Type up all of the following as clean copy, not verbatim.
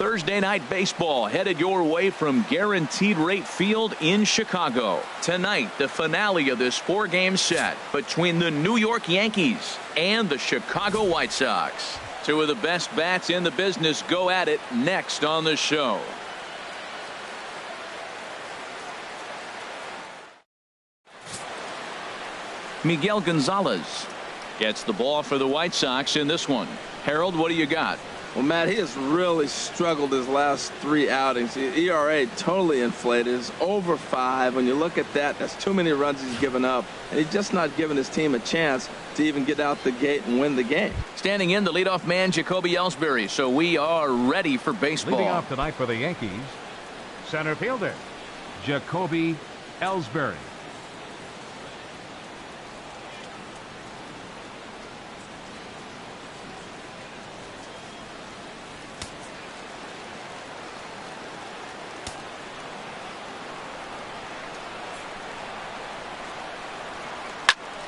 Thursday night baseball headed your way from Guaranteed Rate Field in Chicago. Tonight, the finale of this 4-game set between the New York Yankees and the Chicago White Sox. Two of the best bats in the business go at it next on the show. Miguel Gonzalez gets the ball for the White Sox in this one. Harold, what do you got? Well, Matt, he has really struggled his last 3 outings. The ERA totally inflated. It's over 5. When you look at that, that's too many runs he's given up. And he's just not giving his team a chance to even get out the gate and win the game. Standing in, the leadoff man, Jacoby Ellsbury. So we are ready for baseball. Leading off tonight for the Yankees, center fielder, Jacoby Ellsbury.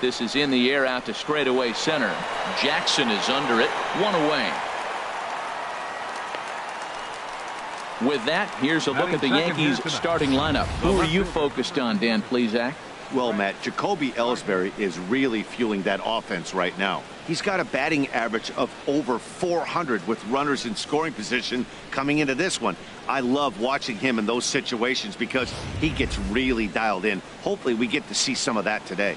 This is in the air out to straightaway center. Jackson is under it. 1 away. With that, here's a look at the Yankees starting lineup. Who are you focused on, Dan Plesac? Well, Matt, Jacoby Ellsbury is really fueling that offense right now. He's got a batting average of over 400 with runners in scoring position coming into this one. I love watching him in those situations because he gets really dialed in. Hopefully we get to see some of that today.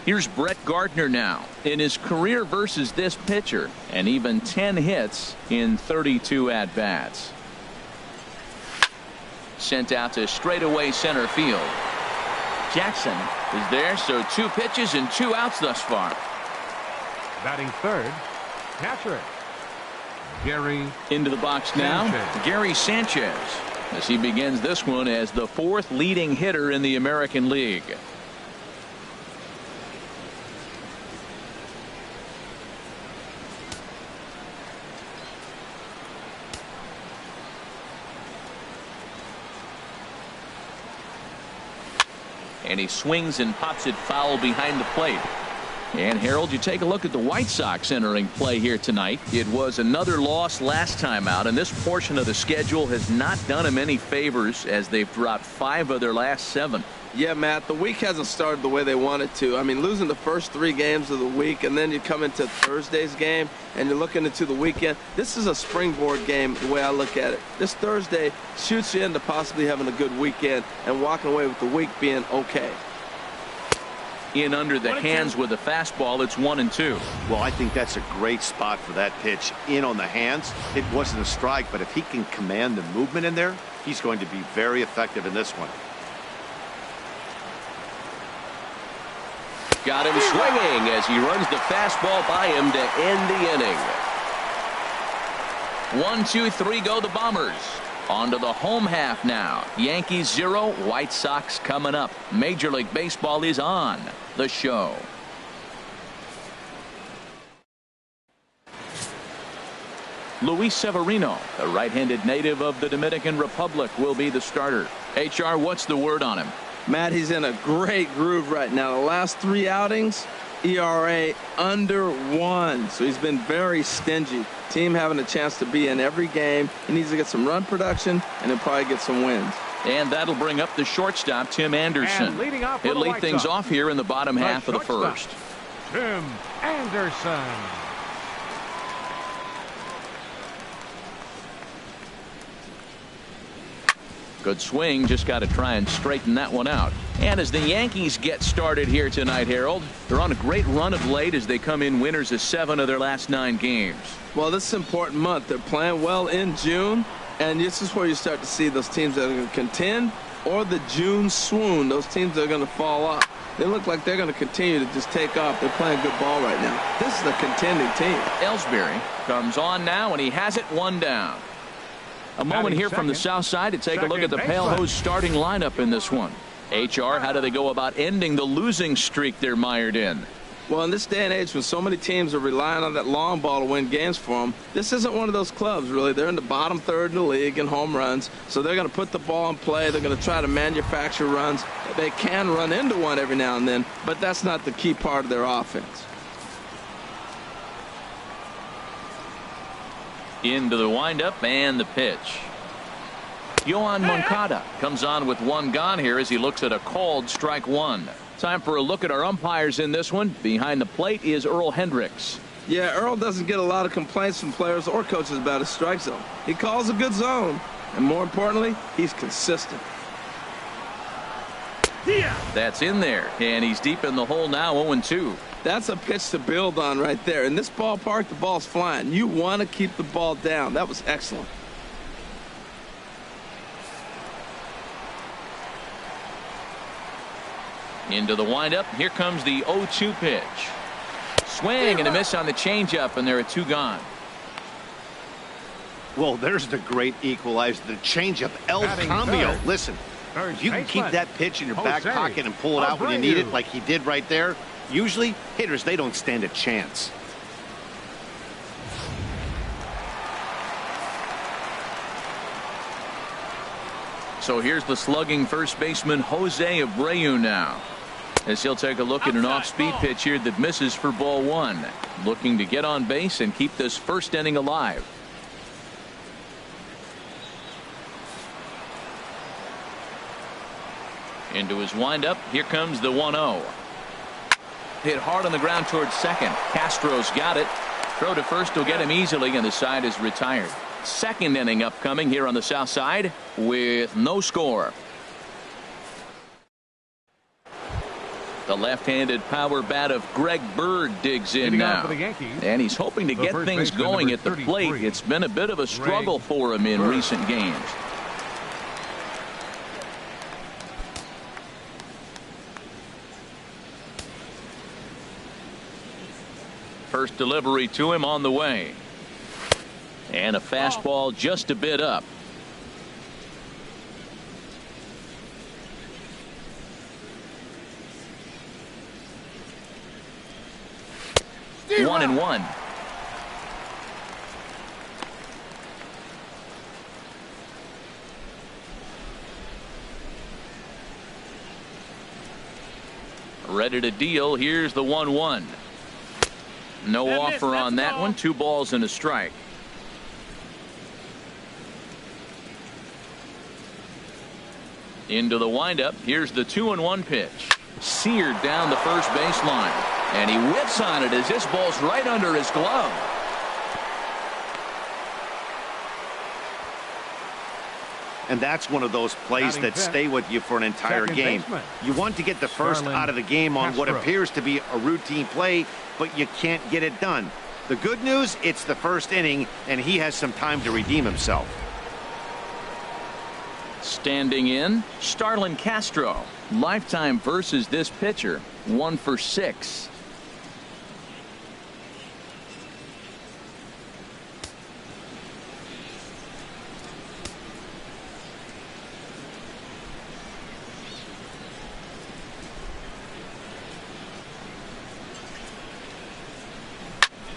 Here's Brett Gardner now in his career versus this pitcher, and even 10 hits in 32 at-bats. Sent out to straightaway center field. Jackson is there, so 2 pitches and 2 outs thus far. Batting third, catcher Gary into the box now. Sanchez. Gary Sanchez, as he begins this one as the 4th leading hitter in the American League. And he swings and pops it foul behind the plate. And Harold, you take a look at the White Sox entering play here tonight. It was another loss last time out, and this portion of the schedule has not done them any favors as they've dropped 5 of their last 7. Yeah, Matt, the week hasn't started the way they wanted to. I mean, losing the first 3 games of the week, and then you come into Thursday's game, and you're looking into the weekend. This is a springboard game, the way I look at it. This Thursday shoots you into possibly having a good weekend and walking away with the week being okay. In under the hands with a fastball. It's 1-2. Well, I think that's a great spot for that pitch. In on the hands. It wasn't a strike, but if he can command the movement in there, he's going to be very effective in this one. Got him swinging as he runs the fastball by him to end the inning. 1, 2, 3 go the Bombers. On to the home half now. Yankees 0, White Sox coming up. Major League Baseball is on the show. Luis Severino, the right-handed native of the Dominican Republic, will be the starter. HR, what's the word on him? Matt, he's in a great groove right now. The last 3 outings, ERA under 1. So he's been very stingy. Team having a chance to be in every game. He needs to get some run production, and he'll probably get some wins. And that'll bring up the shortstop, Tim Anderson. He'll lead things off here in the bottom half of the first. Tim Anderson. Good swing, just got to try and straighten that one out. And as the Yankees get started here tonight, Harold, they're on a great run of late as they come in winners of 7 of their last 9 games. Well, this is an important month. They're playing well in June, and this is where you start to see those teams that are going to contend or the June swoon, those teams that are going to fall off. They look like they're going to continue to just take off. They're playing good ball right now. This is a contending team. Ellsbury comes on now, and he has it 1 down. A moment here from the south side to take a look at the Pale Hose starting lineup in this one. HR, how do they go about ending the losing streak they're mired in? Well, in this day and age when so many teams are relying on that long ball to win games for them, this isn't one of those clubs, really. They're in the bottom third in the league in home runs, so they're going to put the ball in play. They're going to try to manufacture runs. They can run into one every now and then, but that's not the key part of their offense. Into the windup and the pitch. Yohan Moncada comes on with one gone here as he looks at a called strike one. Time for a look at our umpires in this one. Behind the plate is Earl Hendricks. Yeah, Earl doesn't get a lot of complaints from players or coaches about his strike zone. He calls a good zone, and more importantly, he's consistent. That's in there, and he's deep in the hole now, 0-2. That's a pitch to build on right there. In this ballpark, the ball's flying. You want to keep the ball down. That was excellent. Into the windup. Here comes the 0-2 pitch. Swing and a miss on the changeup, and there are two gone. Well, there's the great equalizer, the changeup, El Cambio. Listen, if you can keep that pitch in your back pocket and pull it out when you need it, like he did right there, usually hitters, they don't stand a chance. So here's the slugging first baseman Jose Abreu now, as he'll take a look at an off-speed pitch here that misses for ball one. Looking to get on base and keep this first inning alive. Into his windup. Here comes the 1-0. Hit hard on the ground towards second. Castro's got it. Throw to first will get him easily, and the side is retired. Second inning upcoming here on the south side with no score. The left-handed power bat of Greg Bird digs in now, and he's hoping to get things going at the plate. It's been a bit of a struggle for him in recent games. First delivery to him on the way. And a fastball just a bit up. One and one. Ready to deal. Here's the 1-1. No offer on that one. 2 balls and a strike. Into the windup. Here's the 2-1 pitch. Seared down the first baseline. And he whips on it as this ball's right under his glove. And that's one of those plays that stay with you for an entire game. You want to get the first out of the game on what appears to be a routine play, but you can't get it done. The good news, it's the first inning, and he has some time to redeem himself. Standing in, Starlin Castro. Lifetime versus this pitcher. 1 for 6.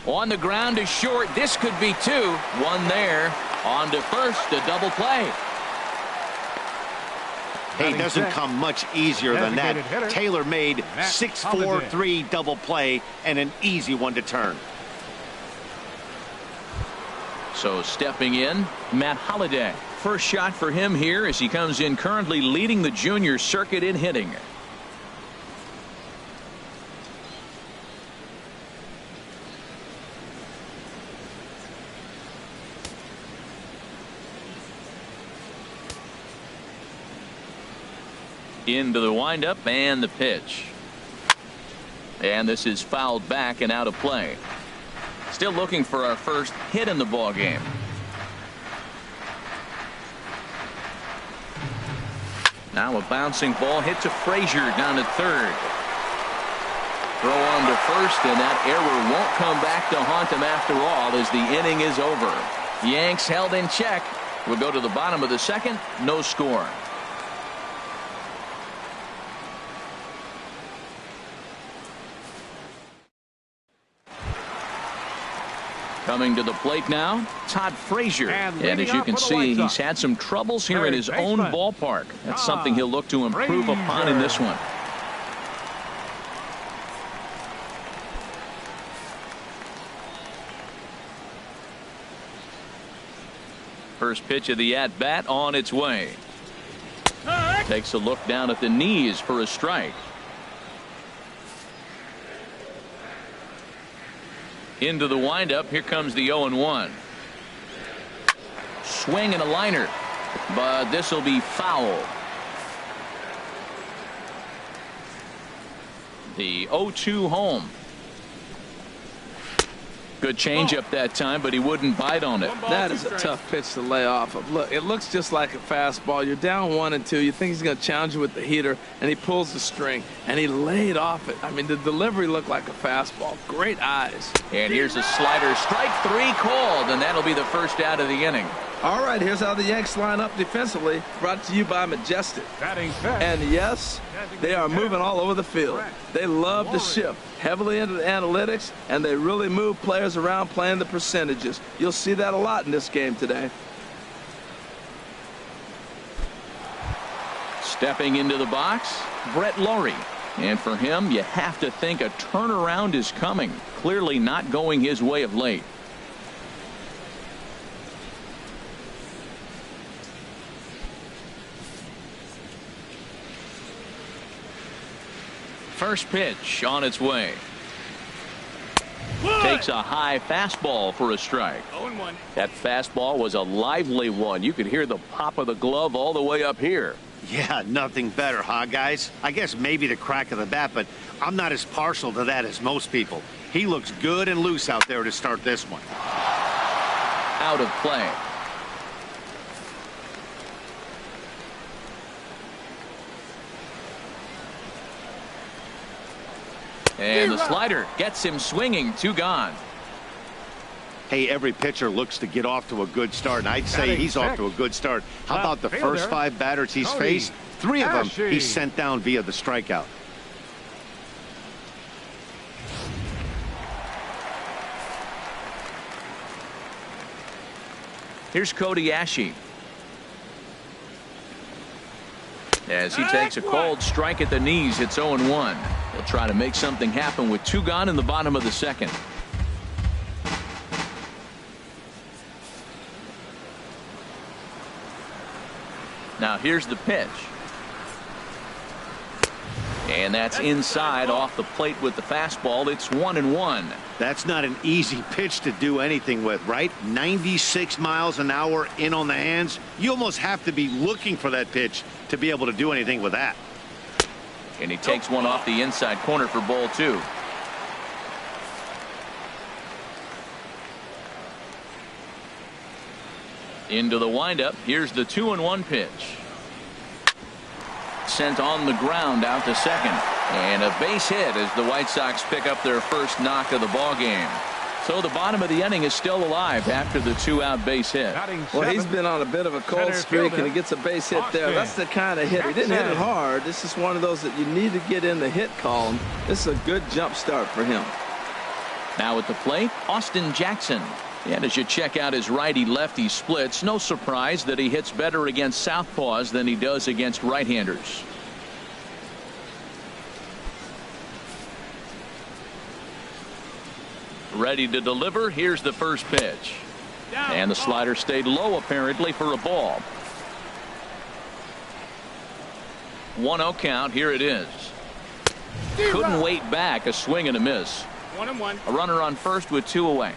On the ground is short. This could be 2. 1 there. On to first, a double play. Hey, it doesn't come much easier than that. Tailor-made 6-4-3 double play and an easy one to turn. So stepping in, Matt Holliday. First shot for him here as he comes in currently leading the junior circuit in hitting. Into the windup and the pitch. And this is fouled back and out of play. Still looking for our first hit in the ball game. Now a bouncing ball hit to Frazier down at third. Throw on to first, and that error won't come back to haunt him after all as the inning is over. Yanks held in check. We'll go to the bottom of the second. No score. Coming to the plate now, Todd Frazier. And as you can see, he's had some troubles here in his own ballpark. That's something he'll look to improve upon in this one. First pitch of the at-bat on its way. Takes a look down at the knees for a strike. Into the windup. Here comes the 0-1. Swing and a liner, but this will be foul. The 0-2 home. Good changeup that time, but he wouldn't bite on it. That is a tough pitch to lay off of. Look, it looks just like a fastball. You're down 1-2. You think he's going to challenge you with the heater, and he pulls the string, and he laid off it. I mean, the delivery looked like a fastball. Great eyes. And here's a slider. Strike 3 called, and that'll be the first out of the inning. All right, here's how the Yanks line up defensively. Brought to you by Majestic. And yes, they are moving all over the field. They love to shift heavily into the analytics, and they really move players around playing the percentages. You'll see that a lot in this game today. Stepping into the box, Brett Laurie. And for him, you have to think a turnaround is coming. Clearly not going his way of late. First pitch on its way. Takes a high fastball for a strike. 0-1. That fastball was a lively one. You could hear the pop of the glove all the way up here. Yeah, nothing better, huh, guys? I guess maybe the crack of the bat, but I'm not as partial to that as most people. He looks good and loose out there to start this one. Out of play. And the slider gets him swinging. 2 gone. Hey, every pitcher looks to get off to a good start, and I'd say he's off to a good start. How about the first 5 batters he's faced? 3 of them he's sent down via the strikeout. Here's Cody Ashe. As he takes a cold strike at the knees, it's 0-1. He'll try to make something happen with 2 gone in the bottom of the second. Now here's the pitch. And that's inside off the plate with the fastball. It's 1-1. That's not an easy pitch to do anything with, right? 96 miles an hour in on the hands. You almost have to be looking for that pitch to be able to do anything with that. And he takes one off the inside corner for ball 2. Into the windup. Here's the 2-1 pitch. Sent on the ground out to second. And a base hit as the White Sox pick up their first knock of the ball game. So the bottom of the inning is still alive after the 2-out base hit. Well, he's been on a bit of a cold streak, and he gets a base hit there. That's the kind of hit. He didn't hit it hard. This is one of those that you need to get in the hit column. This is a good jump start for him. Now at the plate, Austin Jackson. And as you check out his righty-lefty splits, no surprise that he hits better against southpaws than he does against right-handers. Ready to deliver. Here's the first pitch. And the slider stayed low apparently for a ball. 1-0 count. Here it is. Couldn't wait back. A swing and a miss. 1-1. A runner on first with 2 away.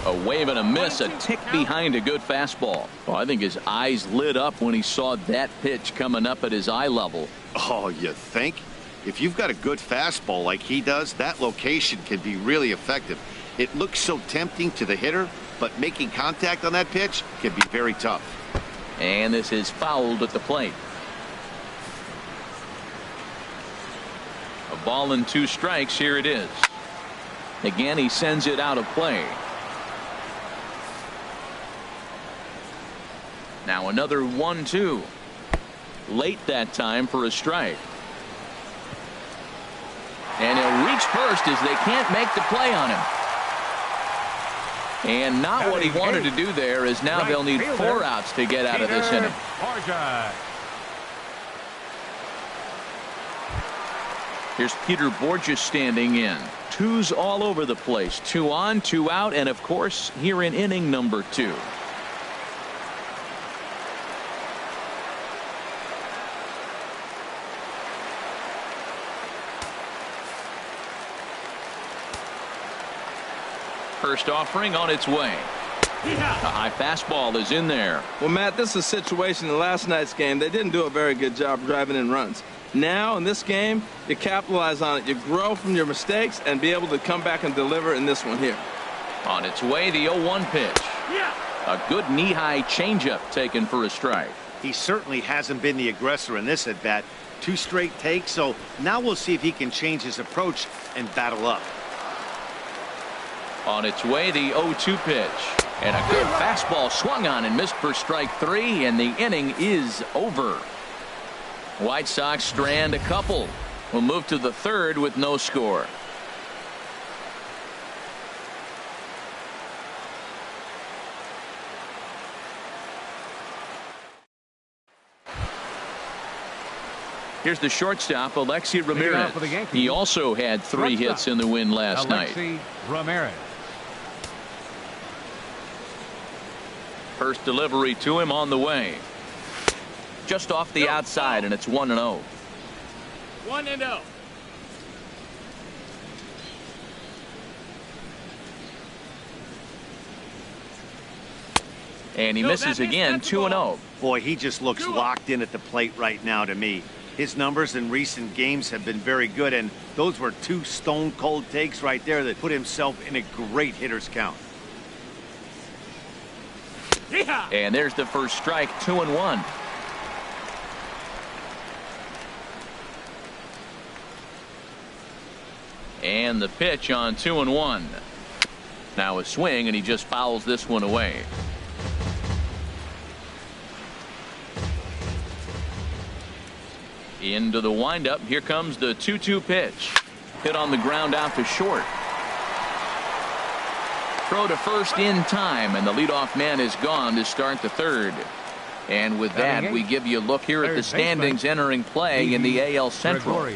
A wave and a miss, a tick behind a good fastball. Oh, I think his eyes lit up when he saw that pitch coming up at his eye level. Oh, you think? If you've got a good fastball like he does, that location can be really effective. It looks so tempting to the hitter, but making contact on that pitch can be very tough. And this is fouled at the plate. A ball and 2 strikes. Here it is. Again, he sends it out of play. Now another 1-2. Late that time for a strike. And he'll reach first as they can't make the play on him. And not what he wanted to do there, as now they'll need 4 outs to get out of this inning. Here's Peter Borges standing in. Twos all over the place. 2 on, 2 out, and of course here in inning number 2. First offering on its way. A high fastball is in there. Well, Matt, this is a situation in last night's game. They didn't do a very good job driving in runs. Now, in this game, you capitalize on it. You grow from your mistakes and be able to come back and deliver in this one here. On its way, the 0-1 pitch. A good knee-high changeup taken for a strike. He certainly hasn't been the aggressor in this at-bat. 2 straight takes, so now we'll see if he can change his approach and battle up. On its way, the 0-2 pitch. And a good fastball swung on and missed for strike 3, and the inning is over. White Sox strand a couple. We'll move to the 3rd with no score. Here's the shortstop, Alexi Ramirez. He also had 3 hits in the win last night. Ramirez. First delivery to him on the way. Just off the outside, and it's 1-0. 1-0. And he misses again, 2-0. Boy, he just looks locked in at the plate right now to me. His numbers in recent games have been very good, and those were 2 stone-cold takes right there that put himself in a great hitter's count. And there's the first strike, 2-1. And the pitch on 2-1. Now a swing, and he just fouls this one away. Into the windup. Here comes the 2-2 pitch. Hit on the ground out to short. Throw to first in time, and the leadoff man is gone to start the 3rd. And with that, we give you a look here at the standings entering play in the AL Central.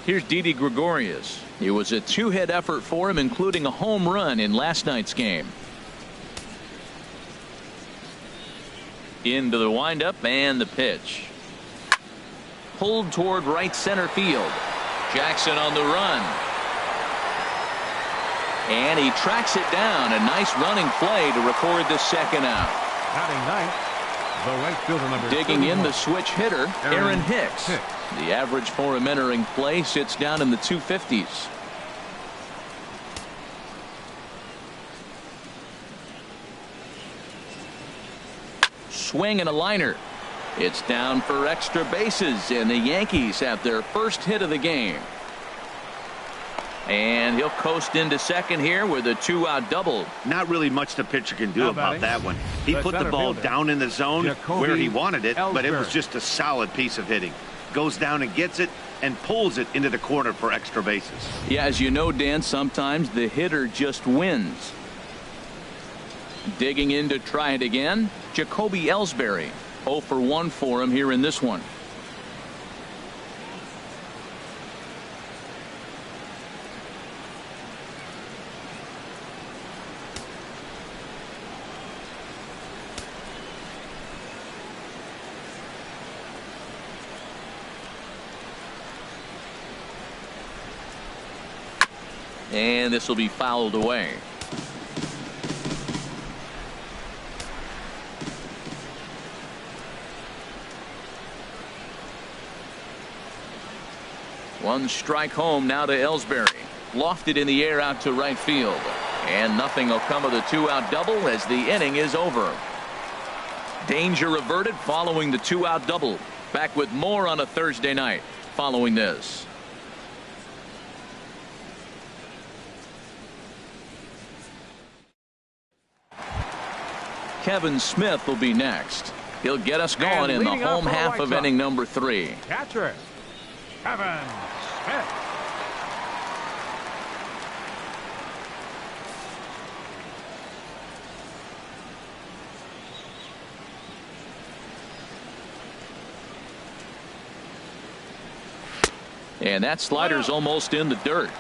Here's Didi Gregorius. It was a 2-hit effort for him, including a home run in last night's game. Into the windup and the pitch. Pulled toward right center field. Jackson on the run. And he tracks it down. A nice running play to record the 2nd out. Batting ninth, the right fielder number Digging 31. in the switch hitter, Aaron Hicks. The average for him entering play sits down in the 250s. Swing and a liner. It's down for extra bases, and the Yankees have their first hit of the game. And he'll coast into second here with a 2-out double. Not really much the pitcher can do about that one. He put the ball down in the zone where he wanted it, but it was just a solid piece of hitting. Goes down and gets it and pulls it into the corner for extra bases. Yeah, as you know, Dan, sometimes the hitter just wins. Digging in to try it again, Jacoby Ellsbury. 0 for 1 for him here in this one. And this will be fouled away. One strike home now to Ellsbury. Lofted in the air out to right field. And nothing will come of the 2-out double as the inning is over. Danger averted following the 2-out double. Back with more on a Thursday night following this. Kevin Smith will be next. He'll get us going in the home half of inning number 3. Catcher, Kevin Smith. And that slider's almost in the dirt.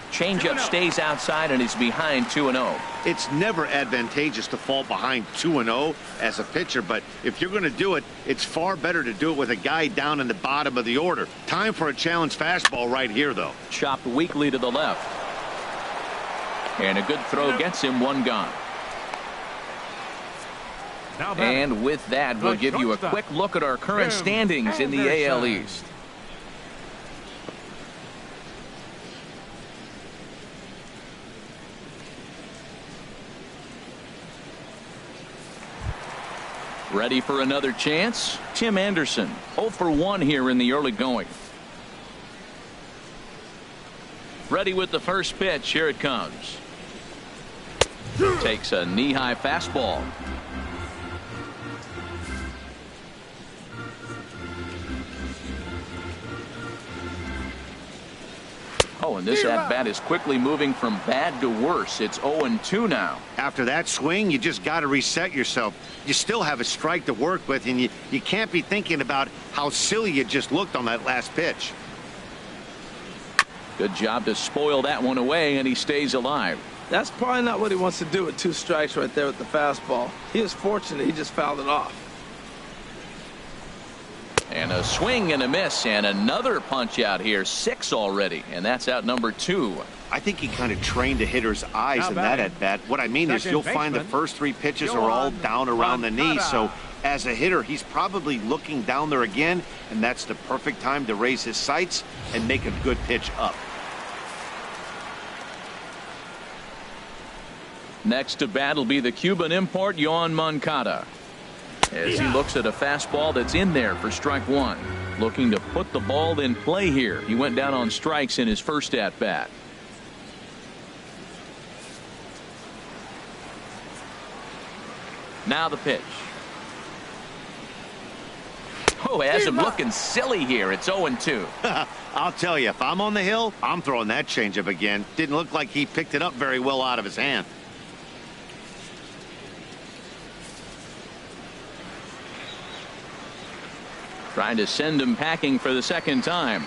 Changeup stays outside and is behind 2-0. It's never advantageous to fall behind 2-0 as a pitcher, but if you're going to do it, it's far better to do it with a guy down in the bottom of the order. Time for a challenge fastball right here, though. Chopped weakly to the left. And a good throw gets him one gone. And with that, we'll give you a quick look at our current standings in the AL East. Ready for another chance? Tim Anderson, 0 for 1 here in the early going. Ready with the first pitch. Here it comes. Takes a knee-high fastball. Oh, and this at-bat is quickly moving from bad to worse. It's 0-2 now. After that swing, you just got to reset yourself. You still have a strike to work with, and you can't be thinking about how silly you just looked on that last pitch. Good job to spoil that one away, and he stays alive. That's probably not what he wants to do with 2 strikes right there with the fastball. He is fortunate he just fouled it off. And a swing and a miss, and another punch out here. 6 already, and that's out number 2. I think he kind of trained the hitter's eyes in that at-bat. What I mean is you'll find the first 3 pitches are all down around the knee, so as a hitter, he's probably looking down there again, and that's the perfect time to raise his sights and make a good pitch up. Next to bat will be the Cuban import, Yoan Moncada, as he looks at a fastball that's in there for strike 1. Looking to put the ball in play here. He went down on strikes in his first at-bat. Now the pitch. Oh, has him looking silly here. It's 0-2. I'll tell you, if I'm on the hill, I'm throwing that changeup again. Didn't look like he picked it up very well out of his hand. Trying to send him packing for the second time.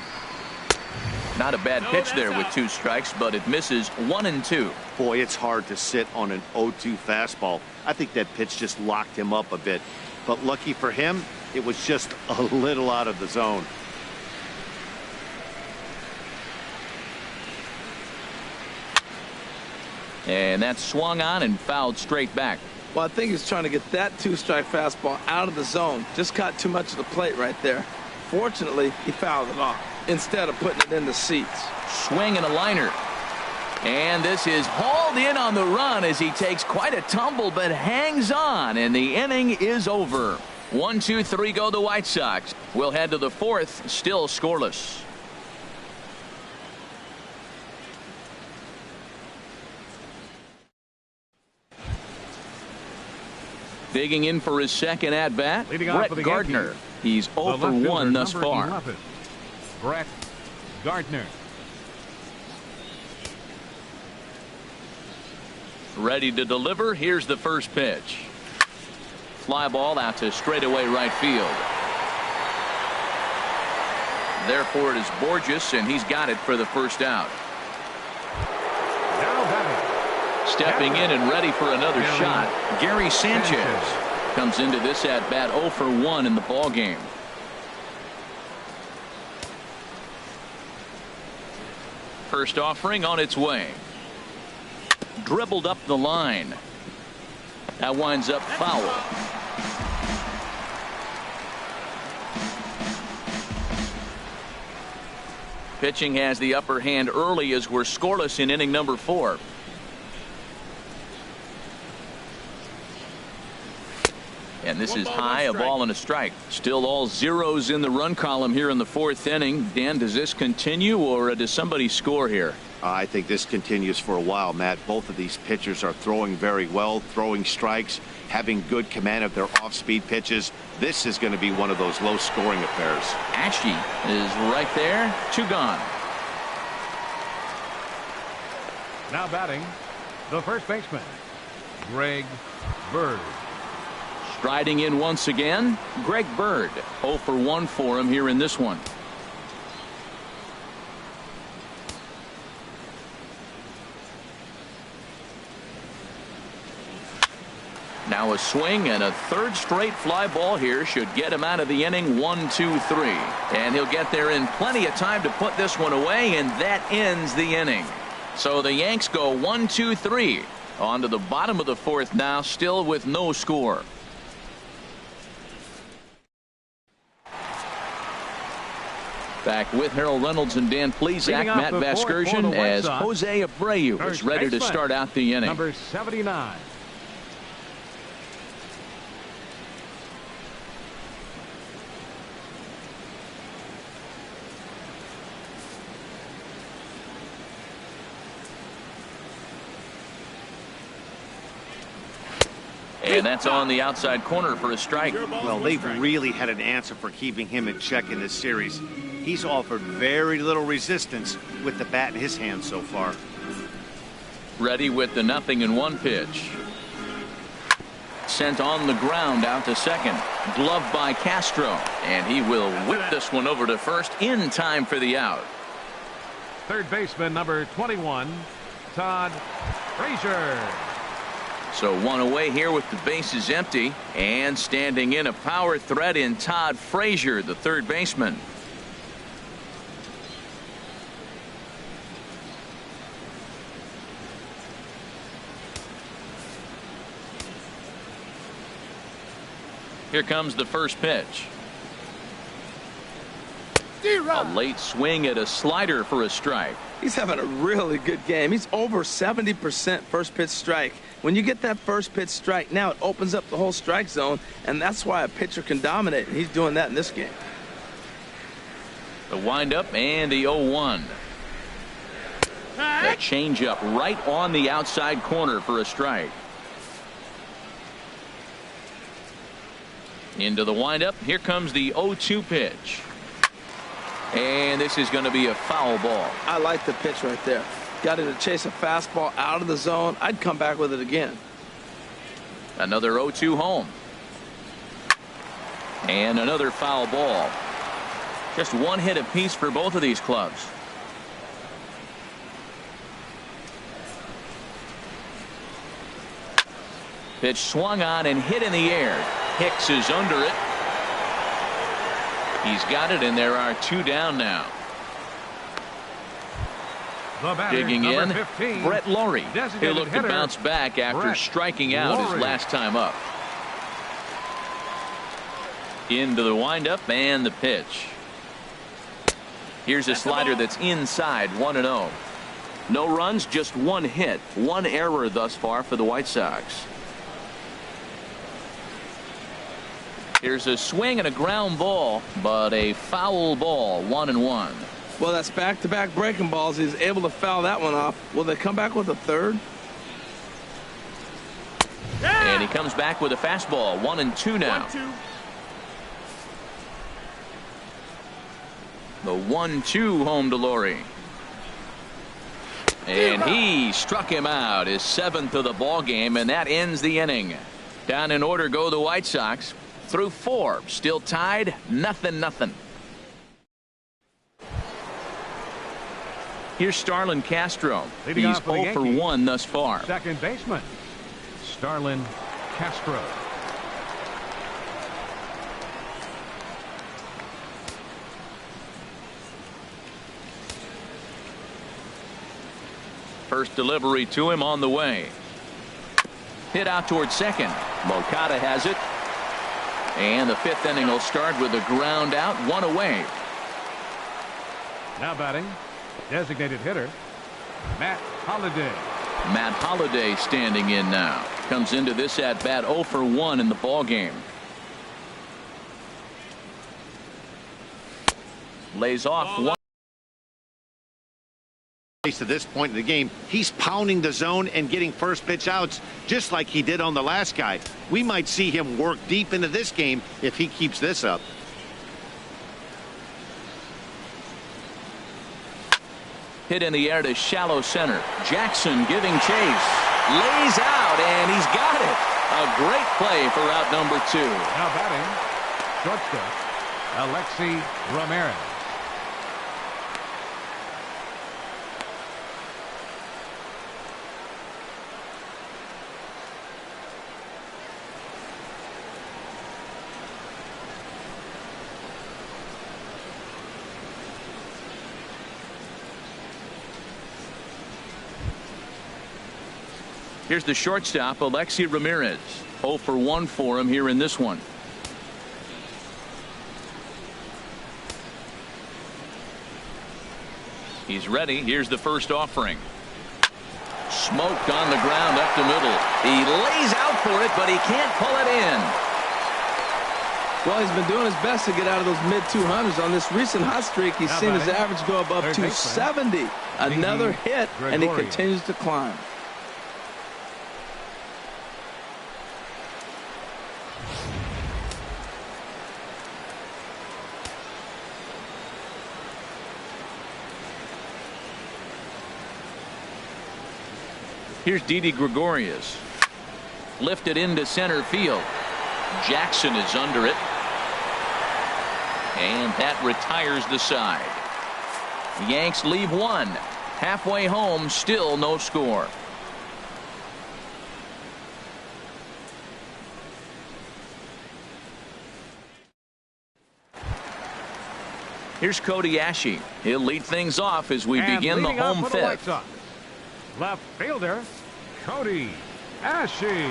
Not a bad pitch there with 2 strikes, but it misses 1-2. Boy, it's hard to sit on an 0-2 fastball. I think that pitch just locked him up a bit. But lucky for him, it was just a little out of the zone. And that swung on and fouled straight back. Well, I think he's trying to get that 2-strike fastball out of the zone. Just caught too much of the plate right there. Fortunately, he fouled it off instead of putting it in the seats. Swing and a liner. And this is hauled in on the run as he takes quite a tumble but hangs on, and the inning is over. 1-2-3 go the White Sox. We'll head to the 4th, still scoreless. Digging in for his second at-bat, Brett Gardner. He's 0 for 1 thus far. 11, Brett Gardner. Ready to deliver. Here's the first pitch. Fly ball out to straightaway right field. Therefore, it is Borges, and he's got it for the first out. Now batting. Stepping in and ready for another shot, Gary Sanchez comes into this at-bat 0 for 1 in the ball game. First offering on its way. Dribbled up the line. That winds up foul. Pitching has the upper hand early as we're scoreless in inning number 4. And this is high, a ball and a strike. Still all zeros in the run column here in the 4th inning. Dan, does this continue, or does somebody score here? I think this continues for a while, Matt. Both of these pitchers are throwing very well, throwing strikes, having good command of their off-speed pitches. This is going to be one of those low-scoring affairs. Ashe is right there. 2 gone. Now batting, the first baseman, Greg Bird. Striding in once again, Greg Bird. 0 for 1 for him here in this one. Now a swing and a third straight fly ball here should get him out of the inning. 1, 2, 3. And he'll get there in plenty of time to put this one away, and that ends the inning. So the Yanks go 1, 2, 3. On to the bottom of the fourth now, still with no score. Back with Harold Reynolds and Dan Plesac, Matt Vasgersian, as Jose Abreu is ready to start out the inning. Number 79. And that's on the outside corner for a strike. Well, they've really had an answer for keeping him in check in this series. He's offered very little resistance with the bat in his hand so far. Ready with the 0-1 pitch. Sent on the ground out to second. Gloved by Castro. And he will whip this one over to first in time for the out. Third baseman number 21, Todd Frazier. So one away here with the bases empty, and standing in a power threat in Todd Frazier, the third baseman. Here comes the first pitch. A late swing at a slider for a strike. He's having a really good game. He's over 70% first pitch strike. When you get that first pitch strike, now it opens up the whole strike zone, and that's why a pitcher can dominate, and he's doing that in this game. The windup and the 0-1. That changeup right on the outside corner for a strike. Into the windup. Here comes the 0-2 pitch. And this is going to be a foul ball. I like the pitch right there. Got it to chase a fastball out of the zone. I'd come back with it again. Another 0-2 home. And another foul ball. Just one hit apiece for both of these clubs. Pitch swung on and hit in the air. Hicks is under it. He's got it, and there are two down now. Digging in, 15, Brett Lawrie. He'll look to bounce back after Brett striking out his last time up. Into the windup and the pitch. Here's a slider that's inside, 1-0. No runs, just one hit. One error thus far for the White Sox. Here's a swing and a ground ball, but a foul ball, 1-1. Well, that's back-to-back breaking balls. He's able to foul that one off. Will they come back with a third? And he comes back with a fastball, 1-2 now. 1-2. The 1-2 home to Lawrie. And he struck him out, his seventh of the ball game, and that ends the inning. Down in order go the White Sox. Through 4, still tied, 0-0. Here's Starlin Castro. Leading He's off for the 0 for Yankees. 1 thus far. Second baseman Starlin Castro. First delivery to him on the way. Hit out towards second. Moncada has it. And the 5th inning will start with a ground out, one away. Now batting, designated hitter Matt Holliday. Matt Holliday standing in now. Comes into this at bat 0 for 1 in the ball game. Lays off one. To this point in the game, he's pounding the zone and getting first pitch outs just like he did on the last guy. We might see him work deep into this game if he keeps this up. Hit in the air to shallow center. Jackson giving chase. lays out, and he's got it. A great play for out number 2. Now batting, shortstop, Alexi Ramirez. Here's the shortstop, Alexi Ramirez. 0 for 1 for him here in this one. He's ready. Here's the first offering. Smoked on the ground up the middle. He lays out for it, but he can't pull it in. Well, he's been doing his best to get out of those mid-200s. On this recent hot streak, he's seen his average go above 270. Another hit, and he continues to climb. Here's Didi Gregorius. Lifted into center field. Jackson is under it. And that retires the side. The Yanks leave one. Halfway home, still no score. Here's Cody Ashe. He'll lead things off as we begin the home fifth. Left fielder, Cody Ashe.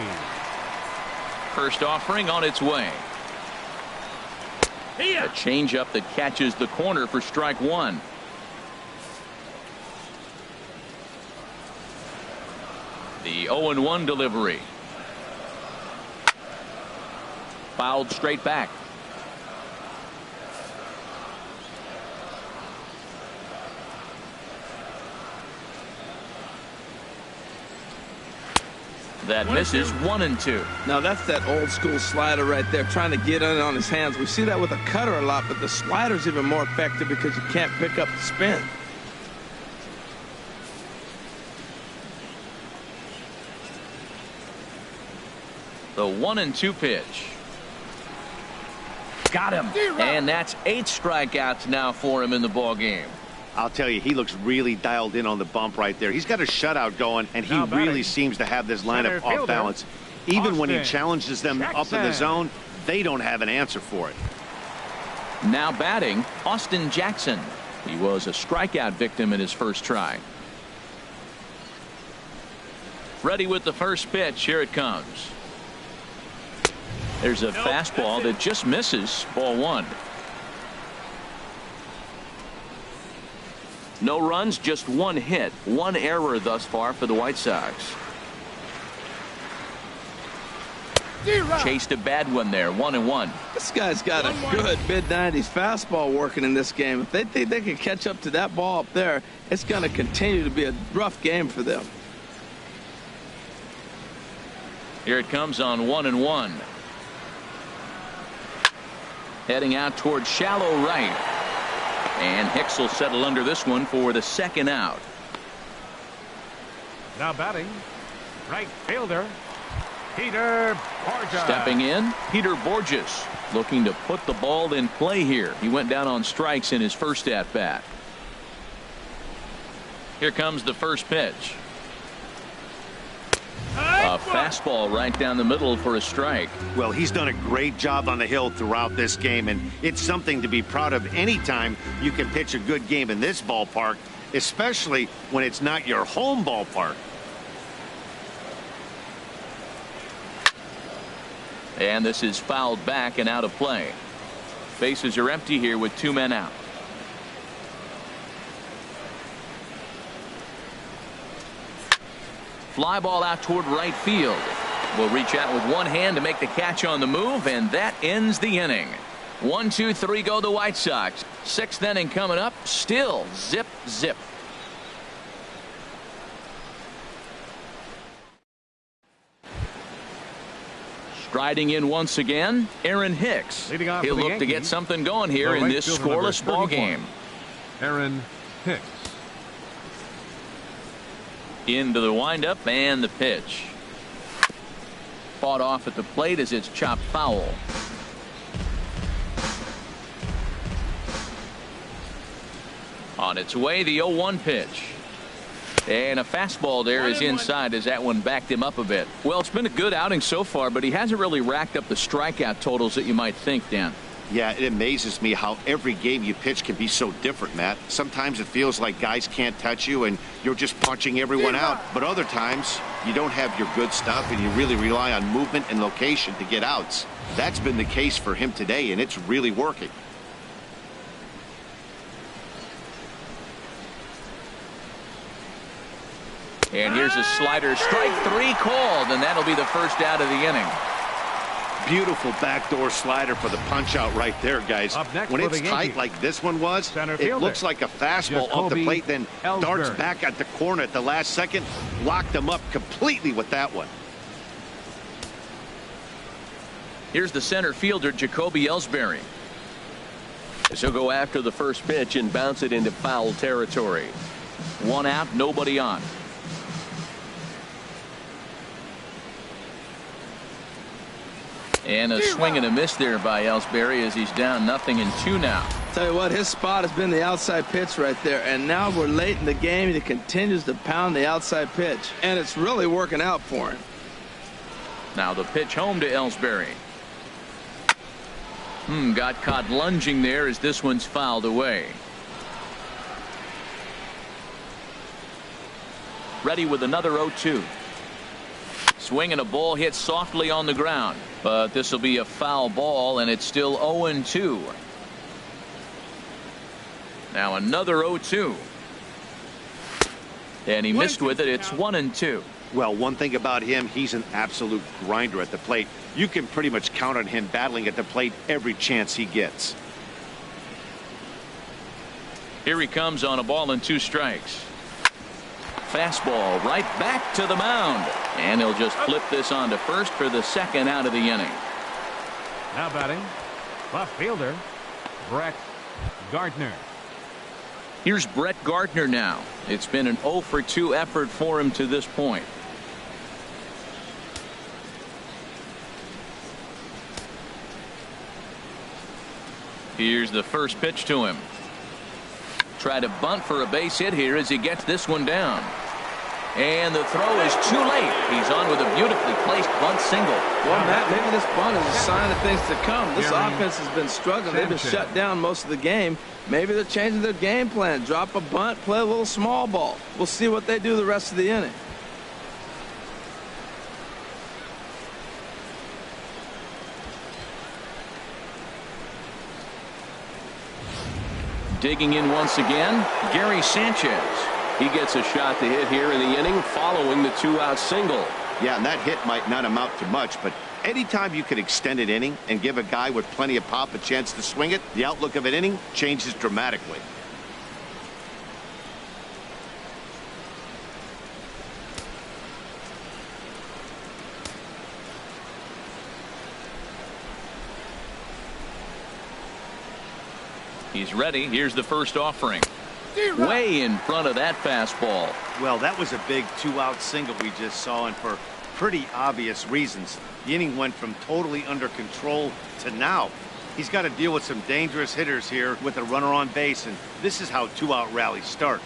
First offering on its way. A changeup that catches the corner for strike 1. The 0-1 delivery. Fouled straight back. That misses 1-2. Now that's that old school slider right there, trying to get in on his hands. We see that with a cutter a lot, but the slider's even more effective because you can't pick up the spin. The 1-2 pitch. Got him. And that's 8 strikeouts now for him in the ball game. I'll tell you, he looks really dialed in on the bump right there. He's got a shutout going, and he really seems to have this lineup off balance. Even when he challenges them up in the zone, they don't have an answer for it. Now batting, Austin Jackson. He was a strikeout victim in his first try. Ready with the first pitch. Here it comes. There's a fastball that just misses. Ball 1. No runs, just 1 hit, 1 error thus far for the White Sox. Chased a bad one there, 1-1. This guy's got a good mid-90s fastball working in this game. If they think they can catch up to that ball up there, it's going to continue to be a rough game for them. Here it comes on 1-1. Heading out towards shallow right. And Hicks will settle under this one for the second out. Now batting, right fielder, Peter Borges. Stepping in, Peter Borges, looking to put the ball in play here. He went down on strikes in his first at bat. Here comes the first pitch. A fastball right down the middle for a strike. Well, he's done a great job on the hill throughout this game, and it's something to be proud of anytime you can pitch a good game in this ballpark, especially when it's not your home ballpark. And this is fouled back and out of play. Bases are empty here with 2 men out. Fly ball out toward right field. Will reach out with one hand to make the catch on the move, and that ends the inning. 1, 2, 3 go the White Sox. 6th inning coming up. Still zip, zip. Striding in once again, Aaron Hicks. He'll look to get something going here in this scoreless ball game. Aaron Hicks. Into the windup and the pitch. Fought off at the plate as it's chopped foul. On its way, the 0-1 pitch. And a fastball there is inside as that one backed him up a bit. Well, it's been a good outing so far, but he hasn't really racked up the strikeout totals that you might think, Dan. Yeah, it amazes me how every game you pitch can be so different, Matt. Sometimes it feels like guys can't touch you and you're just punching everyone out. But other times, you don't have your good stuff and you really rely on movement and location to get outs. That's been the case for him today, and it's really working. And here's a slider, strike 3 called, and that'll be the first out of the inning. Beautiful backdoor slider for the punch out right there, guys. When it's tight like this one was, it looks like a fastball off the plate, then darts back at the corner at the last second. Locked him up completely with that one. Here's the center fielder, Jacoby Ellsbury. He'll go after the first pitch and bounce it into foul territory. 1 out, nobody on. And a swing and a miss there by Ellsbury as he's down 0-2 now. Tell you what, his spot has been the outside pitch right there, and now we're late in the game. He continues to pound the outside pitch, and it's really working out for him. Now the pitch home to Ellsbury. Got caught lunging there as this one's fouled away. Ready with another 0-2. Swing and a ball hit softly on the ground, but this will be a foul ball, and it's still 0-2. Now another 0-2. And he missed with it. It's 1-2. Well, one thing about him, he's an absolute grinder at the plate. You can pretty much count on him battling at the plate every chance he gets. Here he comes on a ball and 2 strikes. Fastball right back to the mound, and he'll just flip this on to first for the 2nd out of the inning. Now batting, left fielder, Brett Gardner. Here's Brett Gardner now. It's been an 0-for-2 effort for him to this point. Here's the first pitch to him. Try to bunt for a base hit here as he gets this one down. And the throw is too late. He's on with a beautifully placed bunt single. Well, Matt, maybe this bunt is a sign of things to come. This offense has been struggling. They've been shut down most of the game. Maybe they're changing their game plan. Drop a bunt, play a little small ball. We'll see what they do the rest of the inning. Digging in once again, Gary Sanchez. He gets a shot to hit here in the inning following the 2-out single. Yeah, and that hit might not amount to much, but anytime you can extend an inning and give a guy with plenty of pop a chance to swing it, the outlook of an inning changes dramatically. He's ready. Here's the first offering. Way in front of that fastball. Well, that was a big 2-out single we just saw, and for pretty obvious reasons. The inning went from totally under control to now. He's got to deal with some dangerous hitters here with a runner on base, and this is how 2-out rallies start.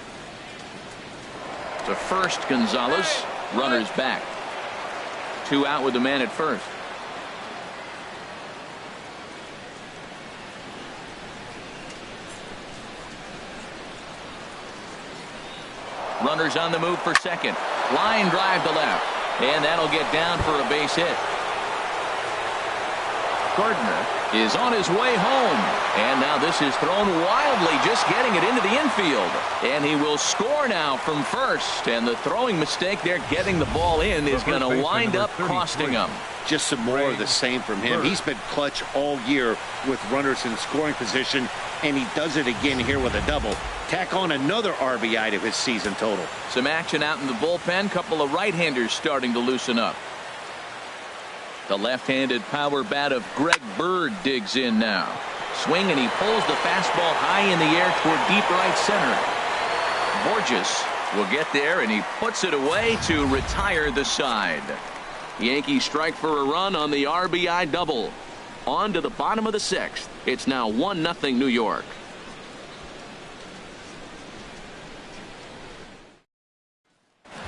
To first, Gonzalez. Runners back. 2 out with the man at first. Runners on the move for second. Line drive to left. And that'll get down for a base hit. Gardner is on his way home. And now this is thrown wildly, just getting it into the infield. And he will score now from first. And the throwing mistake there, getting the ball in, is going to wind up costing him. Just some more of the same from him. He's been clutch all year with runners in scoring position, and he does it again here with a double. Tack on another RBI to his season total. Some action out in the bullpen. Couple of right-handers starting to loosen up. The left-handed power bat of Greg Bird digs in now. Swing, and he pulls the fastball high in the air toward deep right center. Borges will get there, and he puts it away to retire the side. Yankees strike for a run on the RBI double. On to the bottom of the 6th. It's now 1-0 New York.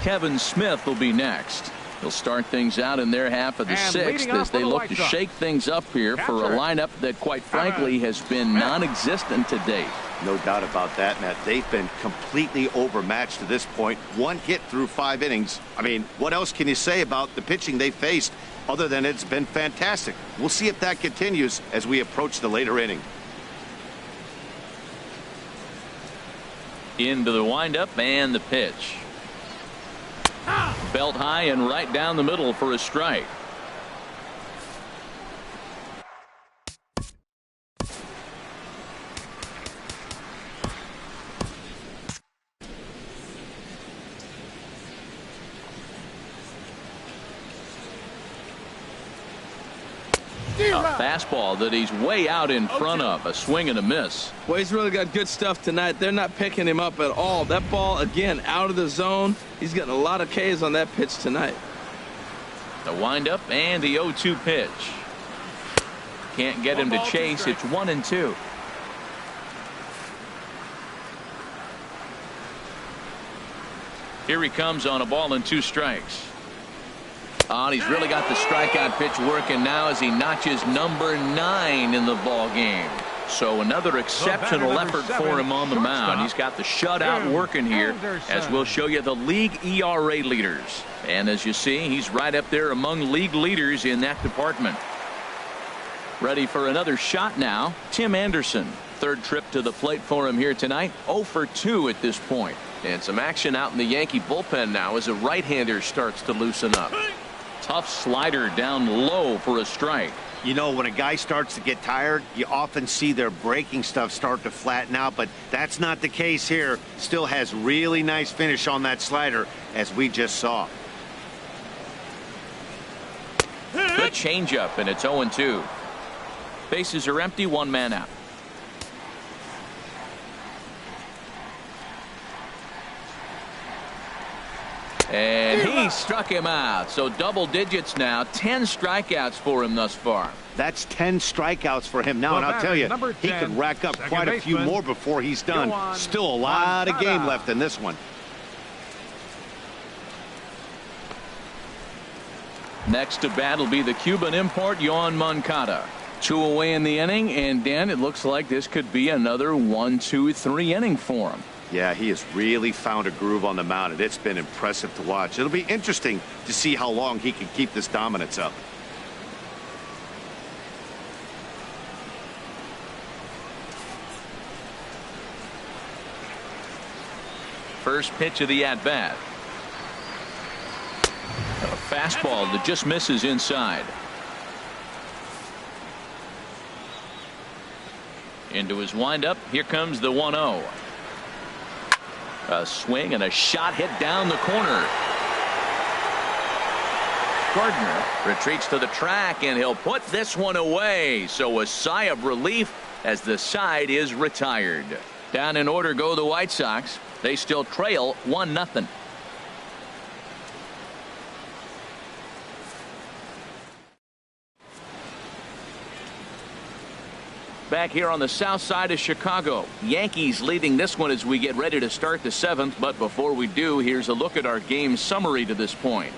Kevin Smith will be next. They'll start things out in their half of the 6th as they look to shake things up here for a lineup that, quite frankly, has been non-existent to date. No doubt about that, Matt. They've been completely overmatched to this point. 1 hit through 5 innings. I mean, what else can you say about the pitching they faced other than it's been fantastic? We'll see if that continues as we approach the later inning. Into the windup and the pitch. Belt high and right down the middle for a strike. A fastball that he's way out in front of. A swing and a miss. Well, he's really got good stuff tonight. They're not picking him up at all. That ball, again, out of the zone. He's getting a lot of Ks on that pitch tonight. The windup and the 0-2 pitch. Can't get him to chase. It's 1-2. Here he comes on a ball and 2 strikes. Oh, and he's really got the strikeout pitch working now as he notches number 9 in the ball game. So another exceptional effort for him on the mound. He's got the shutout working here, as we'll show you the league ERA leaders. And as you see, he's right up there among league leaders in that department. Ready for another shot now, Tim Anderson. 3rd trip to the plate for him here tonight. 0 for 2 at this point. And some action out in the Yankee bullpen now as a right-hander starts to loosen up. Tough slider down low for a strike. You know, when a guy starts to get tired, you often see their breaking stuff start to flatten out, but that's not the case here. Still has really nice finish on that slider, as we just saw. Good changeup, and it's 0-2. Bases are empty, 1 man out. And he struck him out. So double digits now. 10 strikeouts for him thus far. That's 10 strikeouts for him now, and I'll tell you, he could rack up quite a few more before he's done. Still a lot of game left in this one. Next to bat will be the Cuban import, Yoan Moncada. 2 away in the inning, and Dan, it looks like this could be another 1-2-3 inning for him. Yeah, he has really found a groove on the mound, and it's been impressive to watch. It'll be interesting to see how long he can keep this dominance up. First pitch of the at-bat. A fastball that just misses inside. Into his windup. Here comes the 1-0. A swing and a shot hit down the corner. Gardner retreats to the track, and he'll put this one away. So a sigh of relief as the side is retired. Down in order go the White Sox. They still trail 1-0. Back here on the south side of Chicago, Yankees leading this one as we get ready to start the 7th. But before we do, here's a look at our game summary to this point.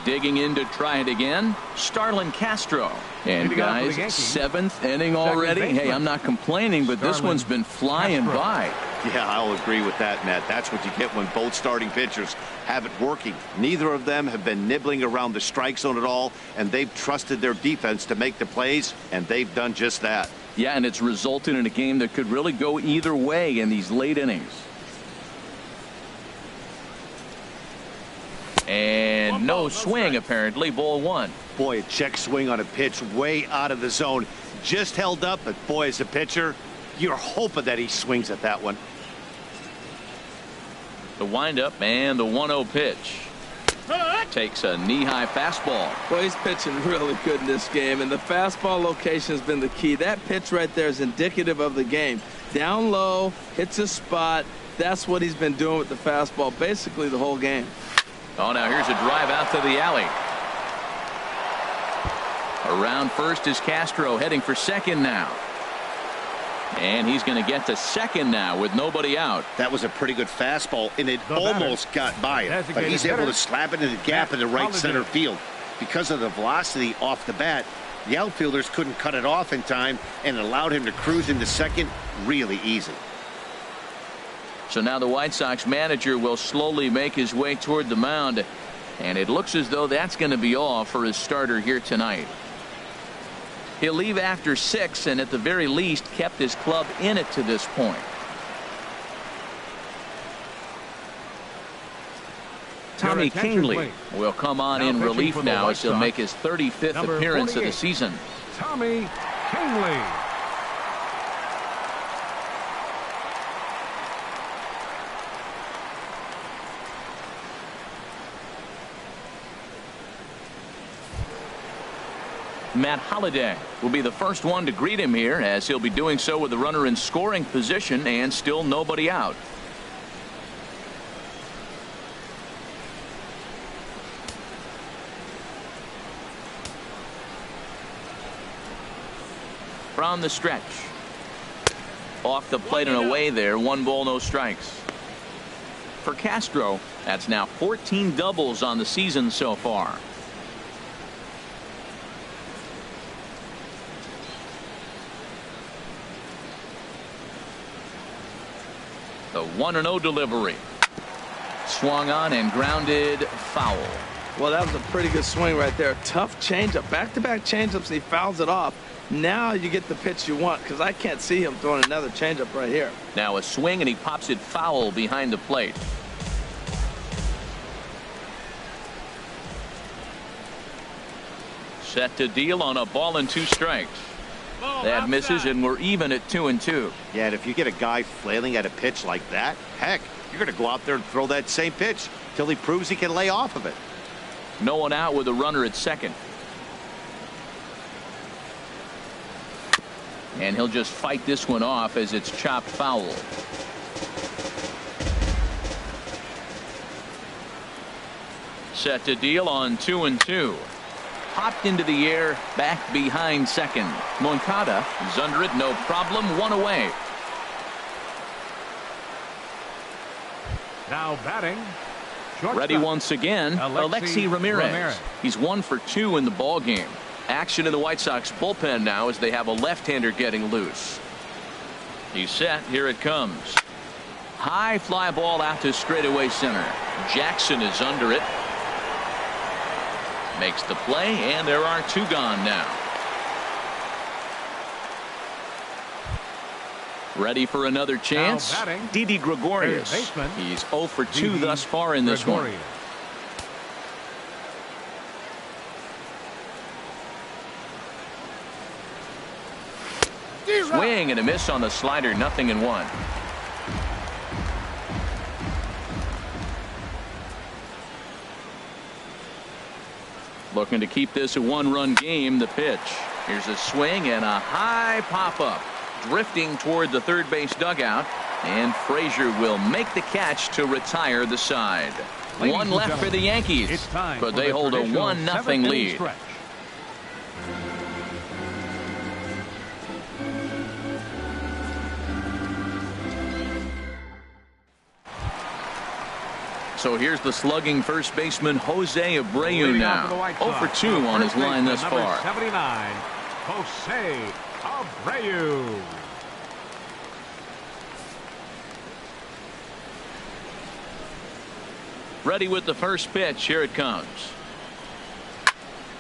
Digging in to try it again, Starlin Castro. And guys, 7th inning already. Hey, I'm not complaining, but this one's been flying by. Yeah, I'll agree with that, Matt. That's what you get when both starting pitchers have it working. Neither of them have been nibbling around the strike zone at all, and they've trusted their defense to make the plays, and they've done just that. Yeah, and it's resulted in a game that could really go either way in these late innings. And no swing, apparently. Ball 1. Boy, a check swing on a pitch way out of the zone. Just held up, but boy, as a pitcher, you're hoping that he swings at that one. The windup and the 1-0 pitch. Takes a knee-high fastball. Well, he's pitching really good in this game, and the fastball location has been the key. That pitch right there is indicative of the game. Down low, hits a spot. That's what he's been doing with the fastball basically the whole game. Oh, now here's a drive out to the alley. Around first is Castro, heading for second now. And he's going to get to second now with nobody out. That was a pretty good fastball, and it almost got by him. But he's able to slap it in the gap in the right center field. Because of the velocity off the bat, the outfielders couldn't cut it off in time, and it allowed him to cruise into second really easy. So now the White Sox manager will slowly make his way toward the mound. And it looks as though that's going to be all for his starter here tonight. He'll leave after 6 and at the very least kept his club in it to this point. Tommy Kingley will come on in relief now as he'll make his 35th appearance of the season. Tommy Kingley. Matt Holliday will be the first one to greet him here, as he'll be doing so with the runner in scoring position and still nobody out. From the stretch. Off the plate and away there. 1 ball, no strikes. For Castro, that's now 14 doubles on the season so far. The 1-0 delivery. Swung on and grounded foul. Well, that was a pretty good swing right there. Tough changeup. Back-to-back changeups, and he fouls it off. Now you get the pitch you want, because I can't see him throwing another changeup right here. Now a swing, and he pops it foul behind the plate. Set to deal on a ball and 2 strikes. That misses, and we're even at 2-2. Yeah, and if you get a guy flailing at a pitch like that, heck, you're going to go out there and throw that same pitch till he proves he can lay off of it. No one out with a runner at second. And he'll just fight this one off as it's chopped foul. Set to deal on 2-2. Popped into the air, back behind second. Moncada is under it, no problem, 1 away. Now batting. Ready once again, Alexi Ramirez. He's 1 for 2 in the ball game. Action in the White Sox bullpen now as they have a left-hander getting loose. He's set. Here it comes. High fly ball out to straightaway center. Jackson is under it. Makes the play, and there are 2 gone now. Ready for another chance. Didi Gregorius. He's 0 for 2 thus far in this one. Swing and a miss on the slider. 0-1. Looking to keep this a 1-run game. The pitch. Here's a swing and a high pop-up. Drifting toward the third base dugout. And Frazier will make the catch to retire the side. 1 left for the Yankees. But they hold a 1-0 lead. So here's the slugging first baseman Jose Abreu now. 0 for 2 on his line thus far. 79, Jose Abreu. Ready with the first pitch. Here it comes.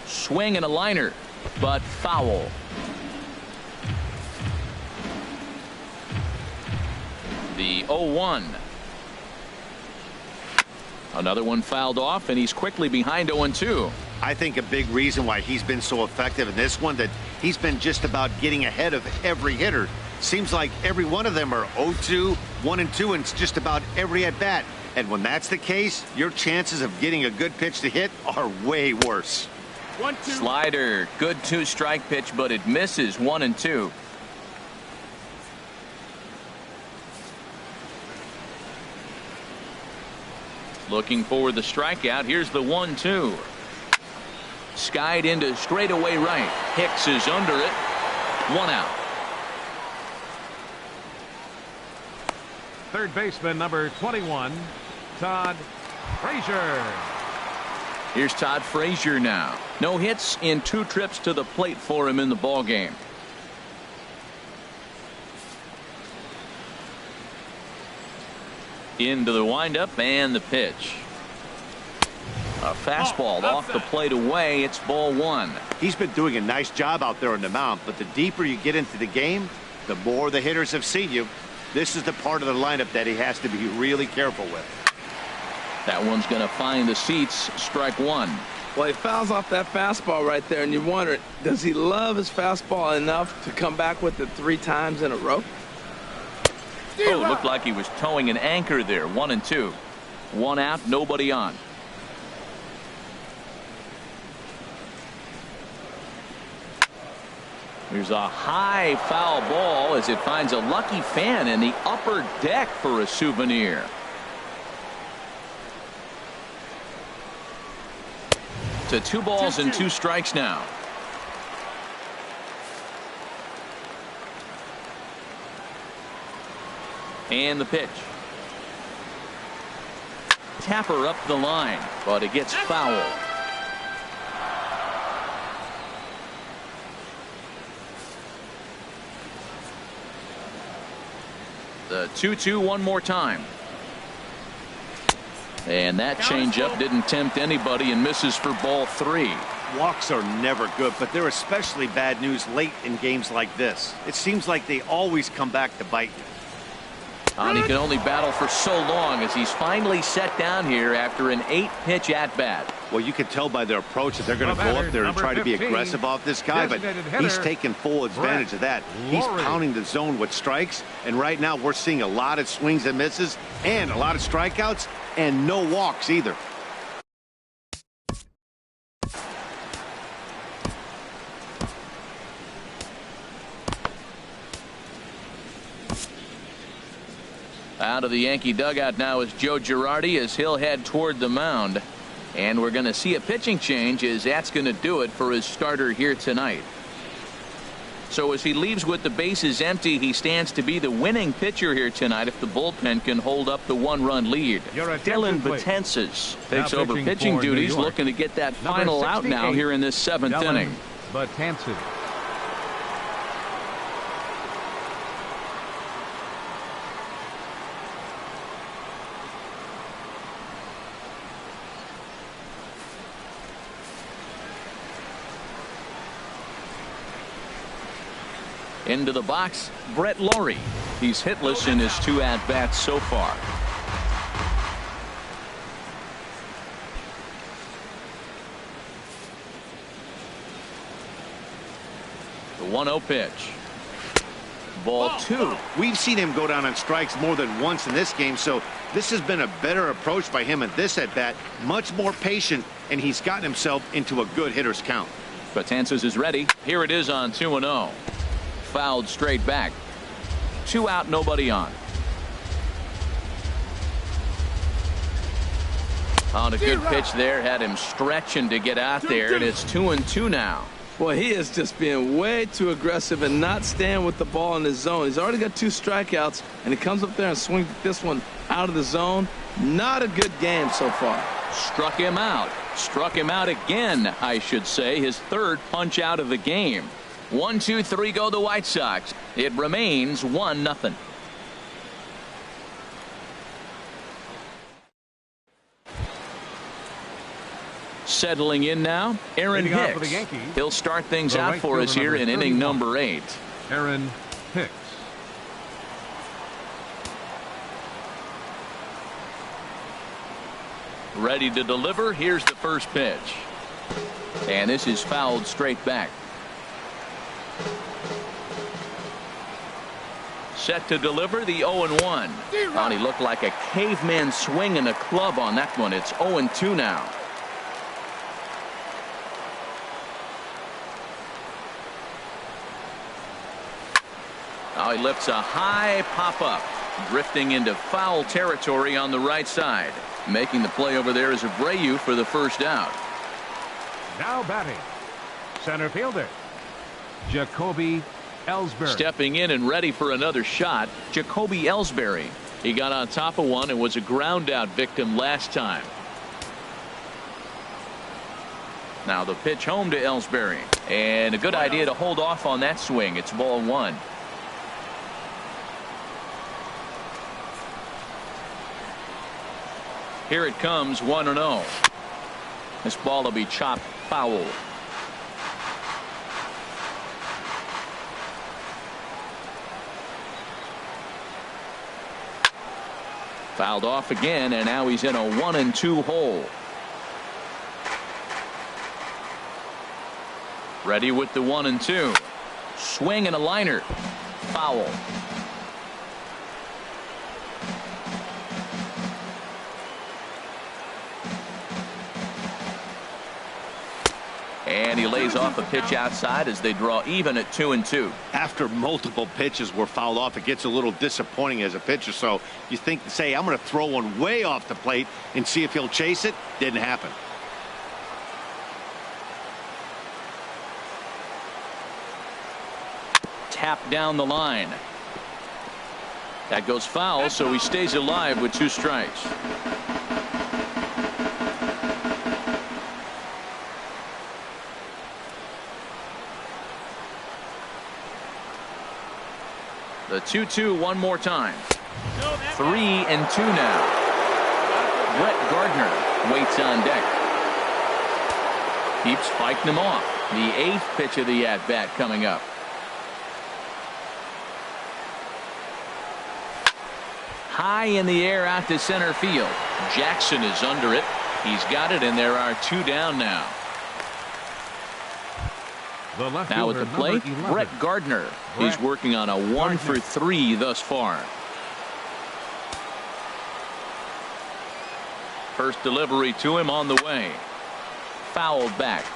Swing and a liner, but foul. The 0-1. Another one fouled off, and he's quickly behind 0-2. I think a big reason why he's been so effective in this one, that he's been just about getting ahead of every hitter. Seems like every one of them are 0-2, 1-2, and it's just about every at bat. And when that's the case, your chances of getting a good pitch to hit are way worse. 1-2. Slider. Good 2-strike pitch, but it misses 1-2. Looking for the strikeout. Here's the 1-2. Skied into straightaway right. Hicks is under it. 1 out. Third baseman number 21, Todd Frazier. Here's Todd Frazier now. No hits in 2 trips to the plate for him in the ballgame. Into the windup and the pitch. A fastball off the plate away. It's ball 1. He's been doing a nice job out there on the mound, but the deeper you get into the game, the more the hitters have seen you. This is the part of the lineup that he has to be really careful with. That one's going to find the seats. Strike 1. Well, he fouls off that fastball right there, and you wonder, does he love his fastball enough to come back with it 3 times in a row? Oh, looked like he was towing an anchor there. 1-2. 1 out, nobody on. There's a high foul ball as it finds a lucky fan in the upper deck for a souvenir. To 2 balls and 2 strikes now. And the pitch. Tapper up the line, but it gets foul. The 2-2 one more time. And that changeup didn't tempt anybody and misses for ball 3. Walks are never good, but they're especially bad news late in games like this. It seems like they always come back to bite you. And he can only battle for so long as he's finally set down here after an 8-pitch at-bat. Well, you can tell by their approach that they're going to go up there and try to be aggressive off this guy, but he's taking full advantage of that. He's pounding the zone with strikes, and right now we're seeing a lot of swings and misses and a lot of strikeouts and no walks either. Out of the Yankee dugout now is Joe Girardi as he'll head toward the mound. And we're going to see a pitching change as that's going to do it for his starter here tonight. So as he leaves with the bases empty, he stands to be the winning pitcher here tonight if the bullpen can hold up the 1-run lead. Dylan Betances takes over pitching duties, looking to get that final out now here in this 7th inning. Betances. Into the box, Brett Laurie. He's hitless in his 2 at-bats so far. The 1-0 pitch. Ball 2. We've seen him go down on strikes more than once in this game, so this has been a better approach by him at this at-bat. Much more patient, and he's gotten himself into a good hitter's count. Betances is ready. Here it is on 2-0. Fouled straight back. 2 out, nobody on. On a good pitch there, had him stretching to get out there, and it's 2-2 now. Boy, he is just being way too aggressive and not staying with the ball in his zone. He's already got 2 strikeouts, and he comes up there and swings this one out of the zone. Not a good game so far. Struck him out. Struck him out again, I should say. His 3rd punch out of the game. 1-2-3 go the White Sox. It remains 1-0. Settling in now, Aaron Hicks. He'll start things out for us here in inning number 8. Aaron Hicks. Ready to deliver. Here's the first pitch. And this is fouled straight back. Set to deliver the 0-1. And he looked like a caveman swinging a club on that one. It's 0-2 now. Now he lifts a high pop-up, drifting into foul territory on the right side. Making the play over there is Abreu for the first out. Now batting, center fielder, Jacoby Ellsbury. Stepping in and ready for another shot, Jacoby Ellsbury. He got on top of one and was a ground out victim last time. Now the pitch home to Ellsbury. And a good idea to hold off on that swing. It's ball one. Here it comes, 1-0. This ball will be chopped foul. Fouled off again, and now he's in a 1-2 hole. Ready with the 1-2. Swing and a liner. Foul. And he lays off a pitch outside as they draw even at 2-2. After multiple pitches were fouled off, it gets a little disappointing as a pitcher. So you think, say, I'm going to throw one way off the plate and see if he'll chase it. Didn't happen. Tap down the line. That goes foul, so he stays alive with 2 strikes. The 2-2 one more time. 3-2 now. Brett Gardner waits on deck. Keeps fighting him off. The 8th pitch of the at-bat coming up. High in the air out to center field. Jackson is under it. He's got it, and there are 2 down now. Now at the plate, Brett Gardner. He's working on a 1-for-3 thus far. First delivery to him on the way. Fouled back.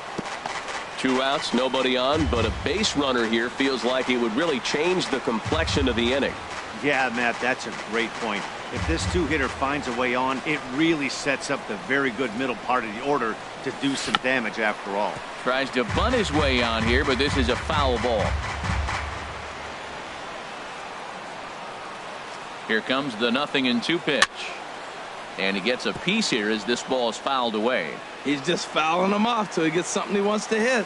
2 outs, nobody on, but a base runner here feels like it would really change the complexion of the inning. Yeah, Matt, that's a great point. If this 2-hitter finds a way on, it really sets up the very good middle part of the order to do some damage after all. Tries to bunt his way on here, but this is a foul ball. Here comes the 0-2 pitch. And he gets a piece here as this ball is fouled away. He's just fouling him off till he gets something he wants to hit.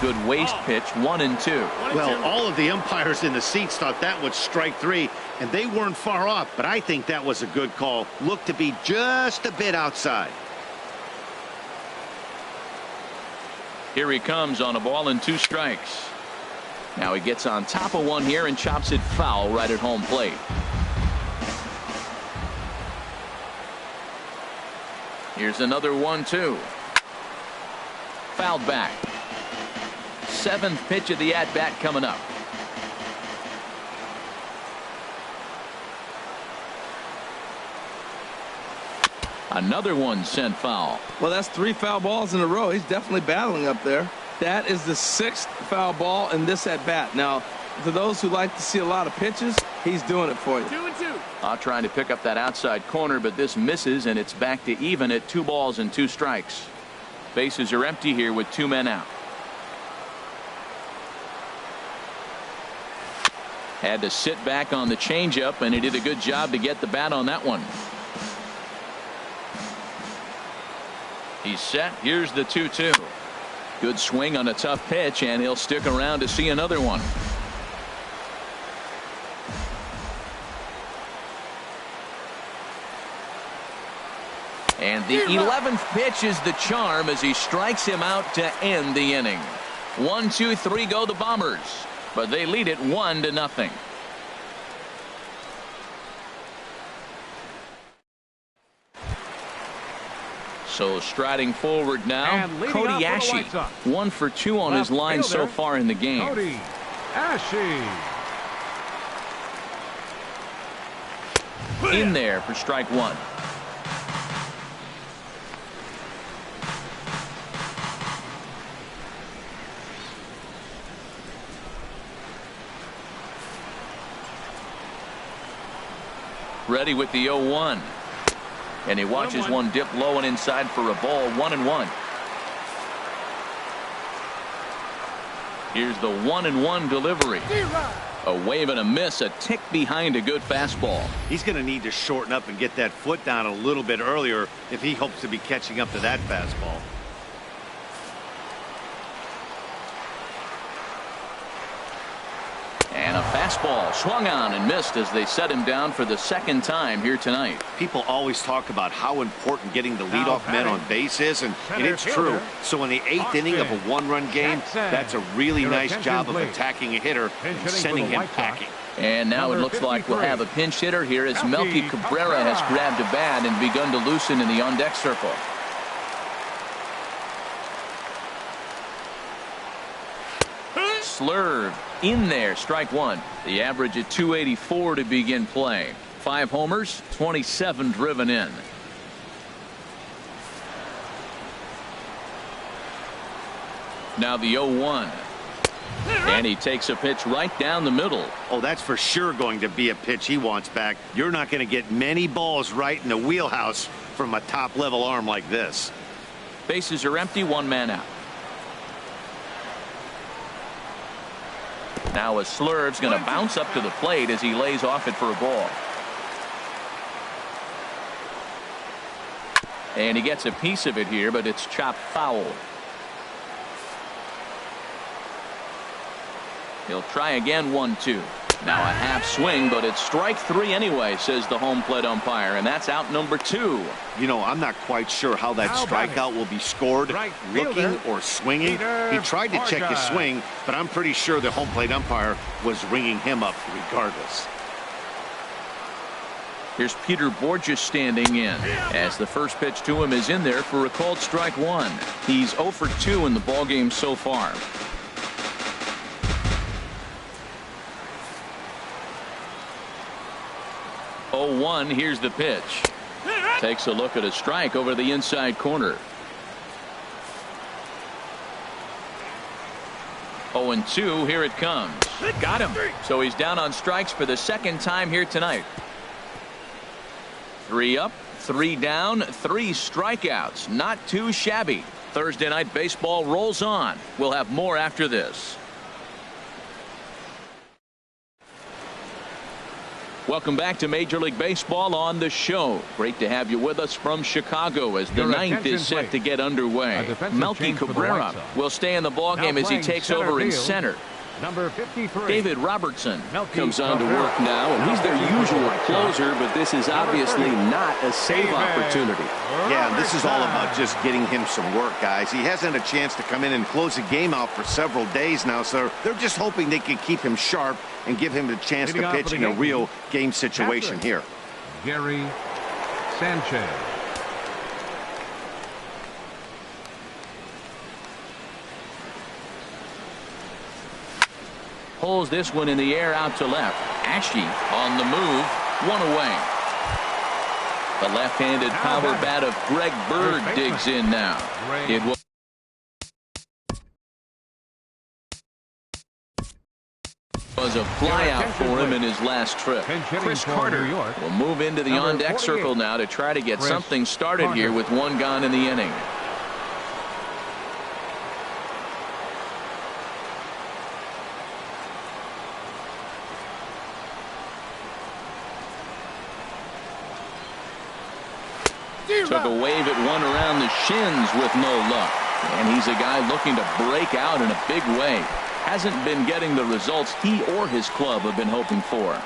Good waste pitch, 1-2. Well, all of the umpires in the seats thought that was strike 3, and they weren't far off, but I think that was a good call. Looked to be just a bit outside. Here he comes on a ball and 2 strikes. Now he gets on top of one here and chops it foul right at home plate. Here's another 1-2. Fouled back. 7th pitch of the at-bat coming up. Another one sent foul. Well, that's 3 foul balls in a row. He's definitely battling up there. That is the 6th foul ball in this at-bat. Now, to those who like to see a lot of pitches, he's doing it for you. 2-2. Trying to pick up that outside corner, but this misses, and it's back to even at 2 balls and 2 strikes. Bases are empty here with 2 men out. Had to sit back on the changeup, and he did a good job to get the bat on that one. He's set. Here's the 2-2. Good swing on a tough pitch, and he'll stick around to see another one. And the 11th pitch is the charm as he strikes him out to end the inning. 1, 2, 3 go the Bombers, but they lead it 1-0. So striding forward now, Cody Ashe. 1 for 2 on his line so far in the game. Cody Ashe. In there for strike 1. Ready with the 0-1. And he watches one dip low and inside for a ball. 1-1. Here's the 1-1 delivery. A wave and a miss, a tick behind a good fastball. He's going to need to shorten up and get that foot down a little bit earlier if he hopes to be catching up to that fastball. And a fastball swung on and missed as they set him down for the second time here tonight. People always talk about how important getting the leadoff man on base is, and it's true. So in the 8th inning of a 1-run game, that's a really nice job of attacking a hitter and sending him packing. And now it looks like we'll have a pinch hitter here as Melky Cabrera has grabbed a bat and begun to loosen in the on-deck circle. Slurve in there, strike 1. The average at 284 to begin play. 5 homers, 27 driven in. Now the 0-1. And he takes a pitch right down the middle. Oh, that's for sure going to be a pitch he wants back. You're not going to get many balls right in the wheelhouse from a top-level arm like this. Bases are empty, 1 man out. Now a Slurve's going to bounce up to the plate as he lays off it for a ball. And he gets a piece of it here, but it's chopped foul. He'll try again, 1-2. Now a half swing, but it's strike 3 anyway, says the home plate umpire, and that's out number 2. You know, I'm not quite sure how that strikeout will be scored, looking or swinging. He tried to check his swing, but I'm pretty sure the home plate umpire was ringing him up regardless. Here's Peter Borges standing in as the first pitch to him is in there for a called strike 1. He's 0 for 2 in the ballgame so far. Oh, 1, here's the pitch. Takes a look at a strike over the inside corner. 0-2, here it comes. Got him. So he's down on strikes for the second time here tonight. 3 up, 3 down, 3 strikeouts. Not too shabby. Thursday Night Baseball rolls on. We'll have more after this. Welcome back to Major League Baseball on the show. Great to have you with us from Chicago as the 9th is set to get underway. Melky Cabrera will stay in the ballgame as he takes over in center. Number 53. David Robertson comes on to work now, and he's their usual closer, but this is obviously not a save opportunity. Yeah, this is all about just getting him some work, guys. He hasn't had a chance to come in and close the game out for several days now, so they're just hoping they can keep him sharp and give him the chance to pitch in a real game situation here. Gary Sanchez. Pulls this one in the air out to left. Ashe on the move. 1 away. The left-handed power bat of Greg Bird digs in now. It was a flyout for him in his last trip. Chris Carter will move into the on-deck circle now to try to get something started here with 1 gone in the inning. Took a wave at one around the shins with no luck. And he's a guy looking to break out in a big way. Hasn't been getting the results he or his club have been hoping for.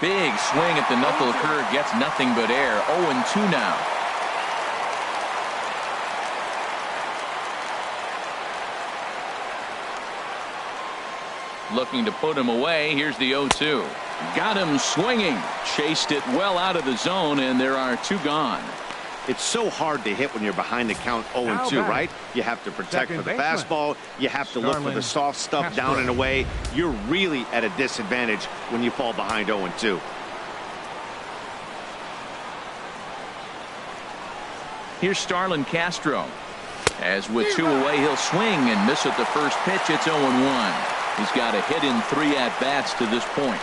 Big swing at the knuckle curve, gets nothing but air. 0-2 now. Looking to put him away. Here's the 0-2. Got him swinging. Chased it well out of the zone, and there are 2 gone. It's so hard to hit when you're behind the count 0-2, right? You have to protect for the fastball. You have to look for the soft stuff down and away. You're really at a disadvantage when you fall behind 0-2. Here's Starlin Castro. As with 2 away, he'll swing and miss at the first pitch. It's 0-1. He's got a hit in 3 at-bats to this point.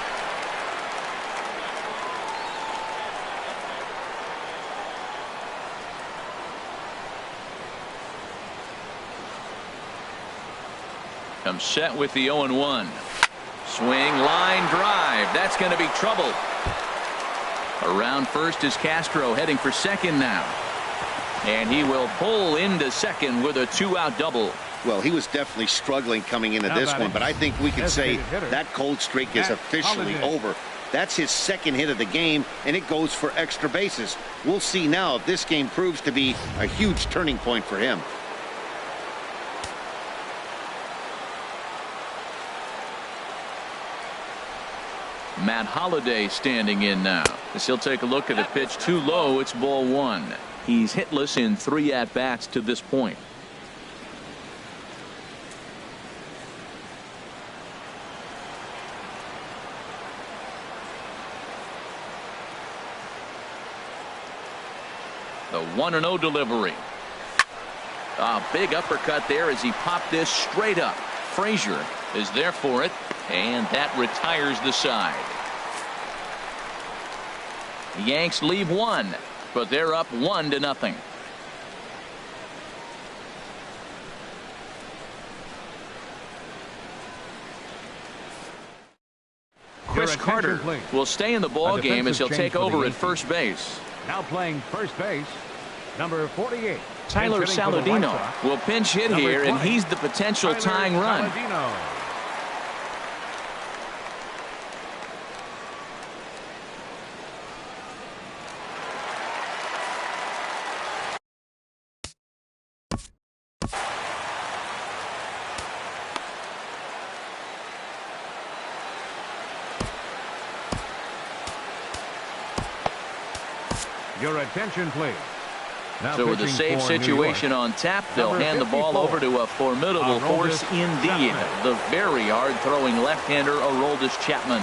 Comes set with the 0-1. Swing, line drive. That's going to be trouble. Around first is Castro, heading for second now. And he will pull into second with a 2-out double. Well, he was definitely struggling coming into this one, but I think we can say that cold streak is officially over. That's his second hit of the game, and it goes for extra bases. We'll see now if this game proves to be a huge turning point for him. Matt Holliday standing in now. As he'll take a look at a pitch too low. It's ball 1. He's hitless in 3 at-bats to this point. The 1-0 delivery. A big uppercut there as he popped this straight up. Frazier is there for it, and that retires the side. The Yanks leave 1, but they're up 1-0. Chris Carter will stay in the ball game as he'll take over at first base. Now playing first base, number 48. Tyler Saladino will pinch hit here, and he's the potential tying run. Your attention, please. Now so with a safe situation on tap, they'll hand the ball over to a formidable force indeed. The very hard-throwing left-hander, Aroldis Chapman.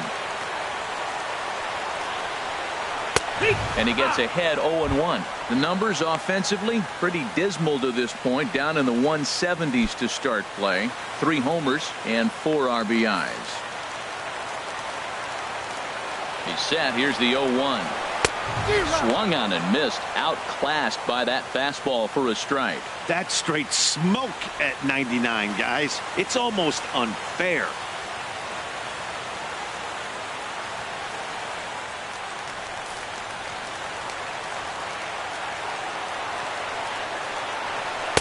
And he gets ahead 0-1. The numbers offensively pretty dismal to this point, down in the 170s to start play. 3 homers and 4 RBIs. He's set. Here's the 0-1. Swung on and missed. Outclassed by that fastball for a strike. That's straight smoke at 99, guys. It's almost unfair.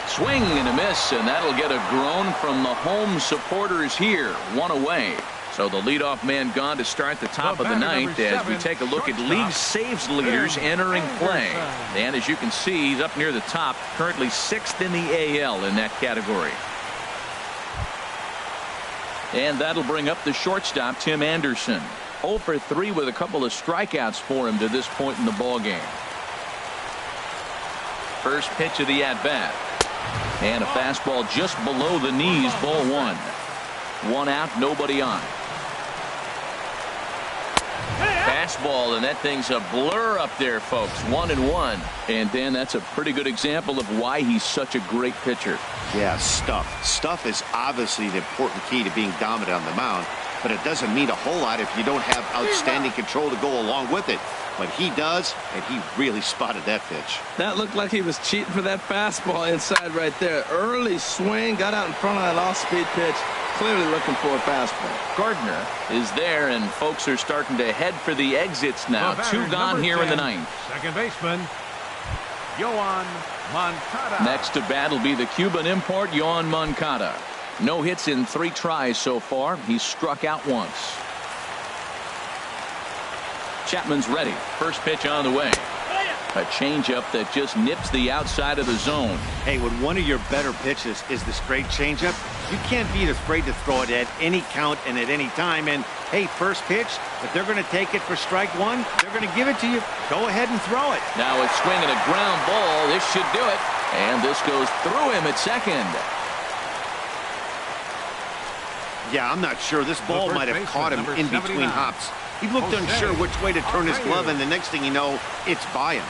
Swing and a miss, and that'll get a groan from the home supporters here. 1 away. So the leadoff man gone to start the top of the 9th as we take a look at league saves leaders entering play. And as you can see, he's up near the top, currently 6th in the AL in that category. And that'll bring up the shortstop, Tim Anderson. 0 for 3 with a couple of strikeouts for him to this point in the ballgame. First pitch of the at-bat. And a fastball just below the knees, ball 1. 1 out, nobody on. Fastball, and that thing's a blur up there, folks. 1-1. And Dan, that's a pretty good example of why he's such a great pitcher. Yeah, stuff. Stuff is obviously the important key to being dominant on the mound, but it doesn't mean a whole lot if you don't have outstanding control to go along with it. But he does, and he really spotted that pitch. That looked like he was cheating for that fastball inside right there. Early swing, got out in front of that off-speed pitch. Clearly looking for a fastball. Gardner is there, and folks are starting to head for the exits now. 2 gone here in the 9th. Second baseman, Yoan Moncada. Next to bat will be the Cuban import, Yoan Moncada. No hits in 3 tries so far. He's struck out once. Chapman's ready. First pitch on the way. A changeup that just nips the outside of the zone. Hey, when one of your better pitches is the straight changeup, you can't be afraid to throw it at any count and at any time. And, hey, first pitch, if they're going to take it for strike one, they're going to give it to you. Go ahead and throw it. Now it's swinging a ground ball. This should do it. And this goes through him at second. Yeah, I'm not sure. This ball might have caught him in between hops. He looked unsure which way to turn his glove, and the next thing you know, it's by him.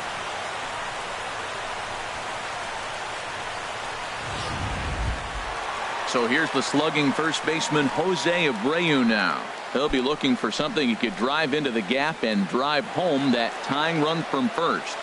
So here's the slugging first baseman Jose Abreu now. He'll be looking for something he could drive into the gap and drive home that tying run from first.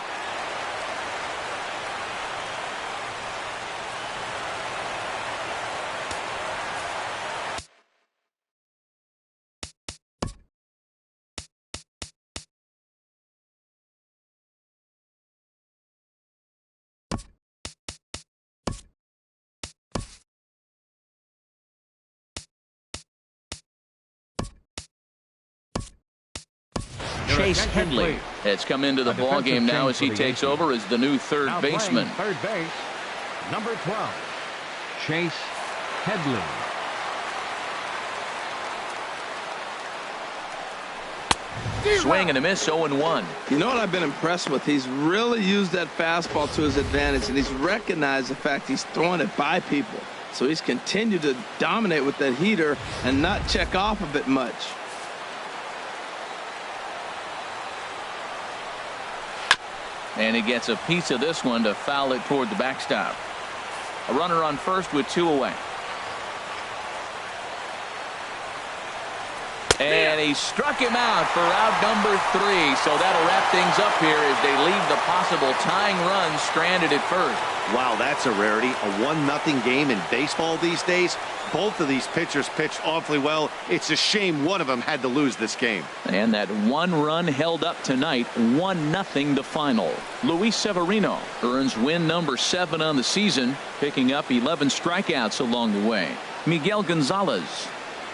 Chase Headley has come into the ball game now as he takes over as the new third baseman. Third base, number 12, Chase Headley. Swing and a miss, 0-1. You know what I've been impressed with? He's really used that fastball to his advantage, and he's recognized the fact he's throwing it by people. So he's continued to dominate with that heater and not check off of it much. And he gets a piece of this one to foul it toward the backstop. A runner on first with 2 away. And he struck him out for out number 3. So that'll wrap things up here as they leave the possible tying run stranded at first. Wow, that's a rarity. A 1-0 game in baseball these days. Both of these pitchers pitched awfully well. It's a shame one of them had to lose this game. And that one run held up tonight, 1-0 the final. Luis Severino earns win number 7 on the season, picking up 11 strikeouts along the way. Miguel Gonzalez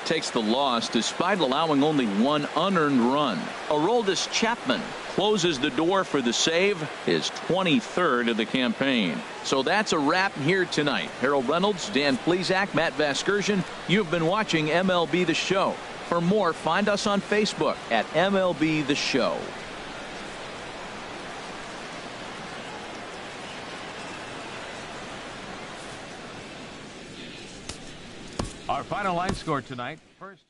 takes the loss despite allowing only 1 unearned run. Aroldis Chapman closes the door for the save, his 23rd of the campaign. So that's a wrap here tonight. Harold Reynolds, Dan Plesac, Matt Vasgersian. You've been watching MLB The Show. For more, find us on Facebook at MLB The Show. Our final line score tonight. First.